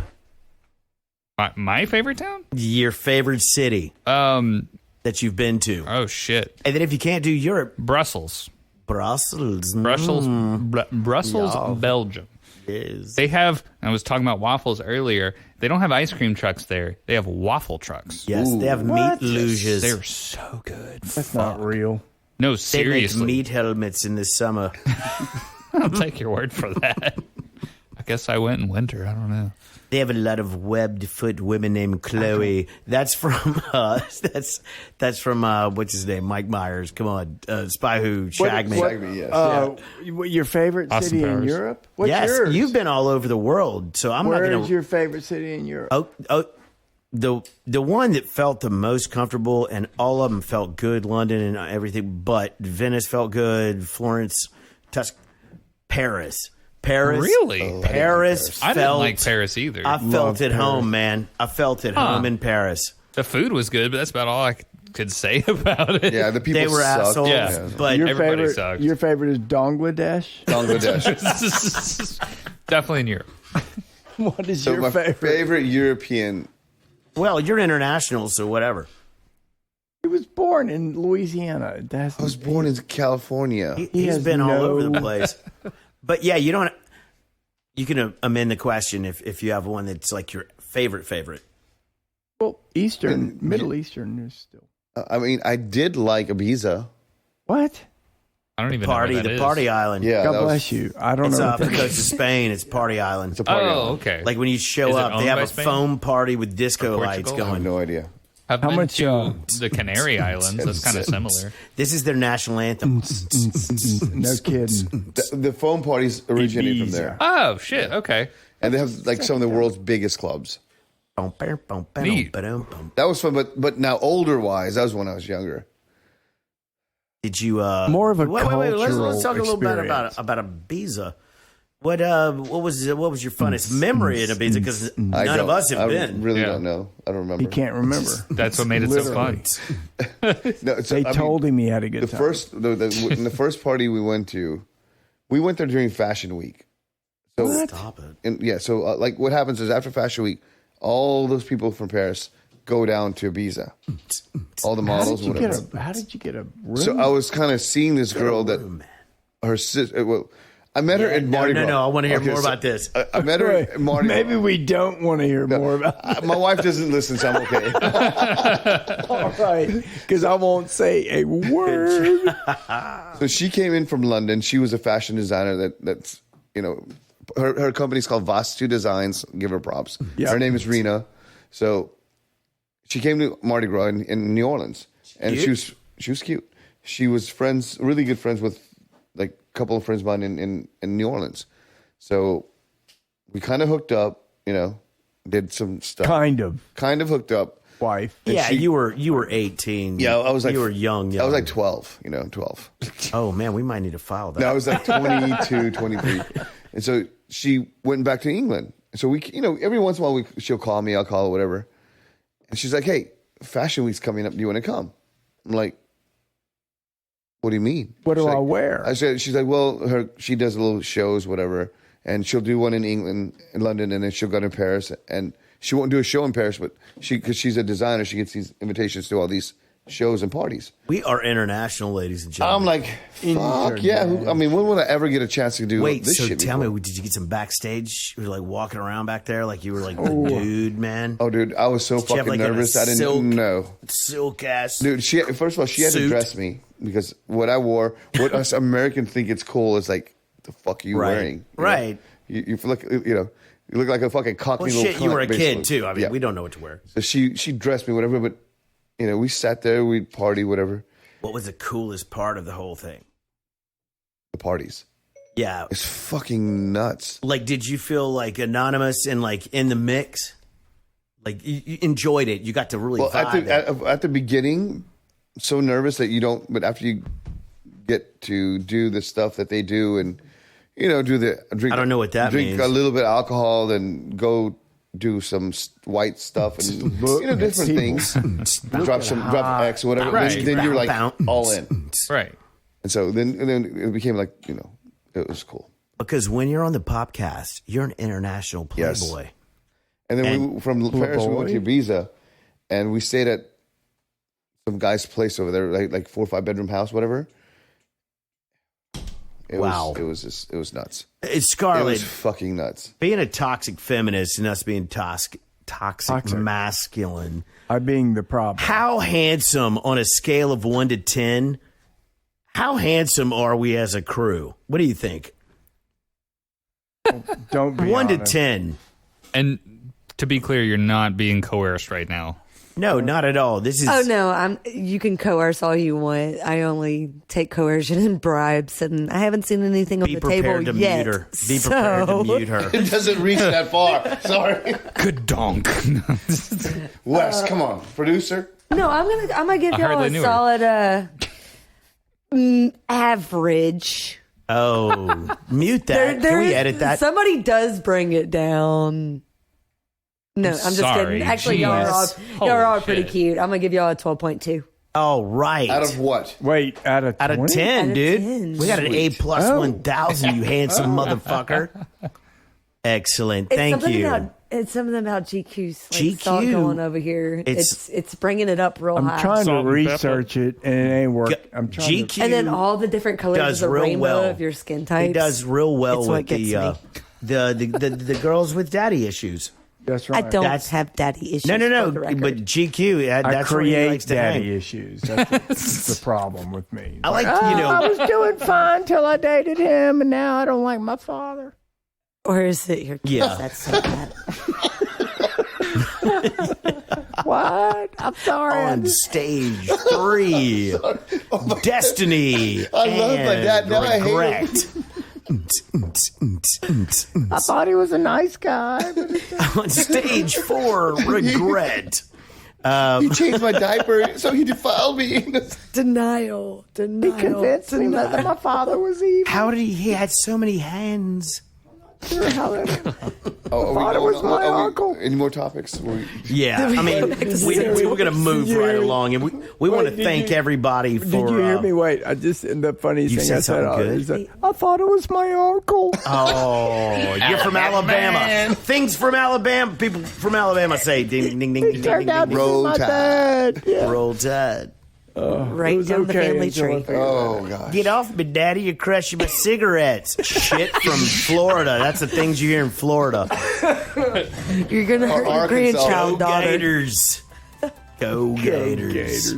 My favorite town? Your favorite city that you've been to? Oh shit. And then if you can't do Europe, Brussels. Brussels. Brussels, Yeah. Belgium. Is. They have, I was talking about waffles earlier, they don't have ice cream trucks there. They have waffle trucks. Yes, they have What? meat luges. They're so good. That's not real. No, They seriously. make meat helmets in the summer. I'll take your word for that. I guess I went in winter. I don't know. They have a lot of webbed foot women named Chloe. That's from that's from what's his name? Mike Myers. Come on, Spy Who Shagged Me. Shag Me, yes. Your favorite Austin city in Powers. Europe? What's Yes, yours? you've been all over the world, so I'm Where not is going to. your favorite city in Europe? The one that felt the most comfortable, and all of them felt good. London and everything, but Venice felt good. Florence, Paris. Really? Paris. I didn't felt like Paris either. I felt Love at Paris. home, man. I felt at home in Paris. The food was good, but that's about all I could say about it. Yeah, the people They were sucked. assholes, Yeah. but everybody sucks. Your favorite is Bangladesh? Bangladesh. Definitely in Europe. What is So your my favorite? favorite European. well, you're international, so whatever. He was born in Louisiana. I was born in California. He He's has been all no- over the place. But yeah, you don't. You can amend the question if you have one that's like your favorite. Well, Middle Eastern is still. I mean, I did like Ibiza. What? I don't even Party, know what that the is. party island. Yeah, God that was- bless you. I don't It's know. off what the that coast of Spain. It's Party Island. It's a party Oh, island. okay. Like when you show Is it up, owned they have by a Spain? foam party with disco Or lights Portugal? I have going. no idea. I've How been much, to the Canary Islands. That's kind of similar. This is their national anthem. No kidding. The phone parties originated from Ibiza. there. Oh shit. Okay. and they have like some of the world's biggest clubs. Neat. That was fun, but now older wise, that was when I was younger. Did you more of a wait, let's talk a little bit experience. about Ibiza. What was your funnest memory in Ibiza? Because none of us have I been. really don't know. I don't remember. He can't remember. That's what made it so fun. No, They told him he had a good time. The first party we went there during Fashion Week. So, Stop it. And yeah, so like what happens is after Fashion Week, all those people from Paris go down to Ibiza. All the models, whatever. How did you get a room? So I was kind of seeing this girl that her sister. Well, I met her in Mardi Gras. No, I want to hear more about this. I met her in Mardi Gras. Maybe we don't want to hear more about My wife doesn't listen, so I'm okay. All right, because I won't say a word. So she came in from London. She was a fashion designer that's, her company's called Vastu Designs. Give her props. Yeah. Her name is Rena. So she came to Mardi Gras in New Orleans, and Cute? she was cute. She was really good friends with like a couple of friends of mine in New Orleans. So we kind of hooked up, did some stuff. Kind of hooked up. wife. Yeah, you were 18. Yeah, I was like you were young. I was like 12, 12. Oh man, we might need to file that. No, I was like 22, 23. And so she went back to England. So we, every once in a while she'll call me, I'll call her, whatever. And she's like, "Hey, Fashion Week's coming up. Do you want to come?" I'm like, "What do you mean? What do She's I like, wear?" She's like, "Well, she does little shows, whatever, and she'll do one in England, in London, and then she'll go to Paris, and she won't do a show in Paris, but because she's a designer, she gets these invitations to all these shows and parties." We are international, ladies and gentlemen. I'm like, "Fuck yeah!" when would I ever get a chance to do Wait, this so shit? tell before? me, did you get some backstage? You were like walking around back there, like you were like the dude, man. Oh, dude, I was so Did you have, fucking like, nervous. a I didn't silk- know. Silk ass. Dude, first of all, she had to Suit. dress me because what I wore, what us Americans think it's cool is like, the fuck are you Right. wearing? Right. You look, you look like a fucking cockney Well, little shit, you cunt, were a basically. kid too. I mean, Yeah. we don't know what to wear. So she dressed me, whatever, but, we sat there, we'd party, whatever. What was the coolest part of the whole thing? The parties. Yeah. It's fucking nuts. Like, did you feel like anonymous and like in the mix? Like you enjoyed it. You got to really Well, vibe. at the beginning, so nervous that you don't, but after you get to do the stuff that they do and, drink. I don't know what that drink means. a little bit of alcohol, then go do some white stuff and different things. drop X or whatever. Right. Then you're like Bow. all in. Right. And so then it became like it was cool. Because when you're on the POPCast, you're an international Yes. playboy. And then from Paris we went to Ibiza, and we stayed at some guy's place over there, like 4 or 5 bedroom house, whatever. It was nuts. It's It Scarlett. was fucking nuts. Being a toxic feminist and us being toxic masculine. I being the problem. How handsome on a scale of 1 to 10? How handsome are we as a crew? What do you think? Don't be 1 to honest. 10. And to be clear, you're not being coerced right now. No, not at all. This is Oh no, you can coerce all you want. I only take coercion and bribes, and I haven't seen anything on be the table prepared to yet. mute her. Be prepared to mute her. It doesn't reach that far. Sorry. Good donk. Wes, come on. Producer. No, I'm gonna give I heard y'all they a knew her. solid average. Oh, mute that. Can we edit that? Somebody does bring it down. No, I'm just Sorry, kidding. Actually, y'all jeez. are all Holy pretty shit. cute. I'm gonna give y'all a 12.2. All right. Out of what? Wait, out of 20? Out of 10, Out of dude. 10. We got an A plus Oh. 1,000, you handsome motherfucker. Excellent. Thank you. It's something about GQ's GQ. song going over here. It's bringing it up real I'm high. trying to Salt and research it, and it ain't working. I'm trying GQ to... And then all the different colors does of the real rainbow well. of your skin types. It does real well It's what with gets the girls with daddy issues. That's I right. don't That's- have daddy issues. No. for the record. But GQ, I that's where he create likes to daddy hang. issues. That's the problem with me. I like, I was doing fine till I dated him, and now I don't like my father. Or is it your kids? Yeah. That's so bad. What? I'm sorry. on stage 3, Destiny. I love my and dad. Now I hate him. regret. I thought he was a nice guy. On stage 4, regret. He changed my diaper, so he defiled me. Denial. He convinced me that my father was evil. How did he had so many hands? Thought it was my uncle. Any more topics? Yeah, I mean, we were going to move right along, and we want to thank everybody for. Did you hear me? Wait, the funniest You thing said I said, something good? I thought it was my uncle. Oh, you're from Alabama. Things from Alabama. People from Alabama say ding, ding, ding, ding, ding, ding, ding. Roll my Tide. dad. Yeah. Roll Tide. Right down the family tree. Oh, gosh. Get off me, Daddy. You're crushing my cigarettes. Shit from Florida. That's the things you hear in Florida. You're going to hurt your Arkansas. grandchild, Go daughter. Gators. Go Gators. Gators.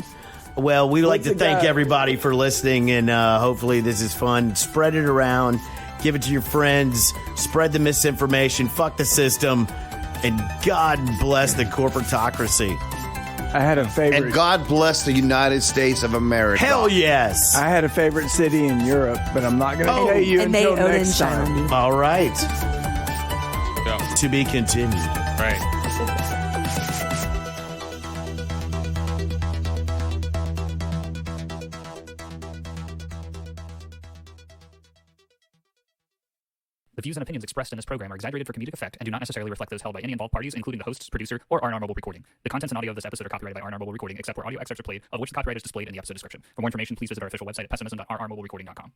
Well, we'd like to What's the thank guy? everybody for listening, and hopefully this is fun. Spread it around. Give it to your friends. Spread the misinformation. Fuck the system. And God bless the corporatocracy. I had a favorite. And God bless the United States of America. Hell yes. I had a favorite city in Europe, but I'm not going to tell you And may until Odin next shine time. on you. All right. Yeah. To be continued. Right. The views and opinions expressed in this program are exaggerated for comedic effect and do not necessarily reflect those held by any involved parties, including the hosts, producer, or R&R Mobile Recording. The contents and audio of this episode are copyrighted by R&R Mobile Recording, except where audio excerpts are played, of which the copyright is displayed in the episode description. For more information, please visit our official website at pessimism.rrmobilerecording.com.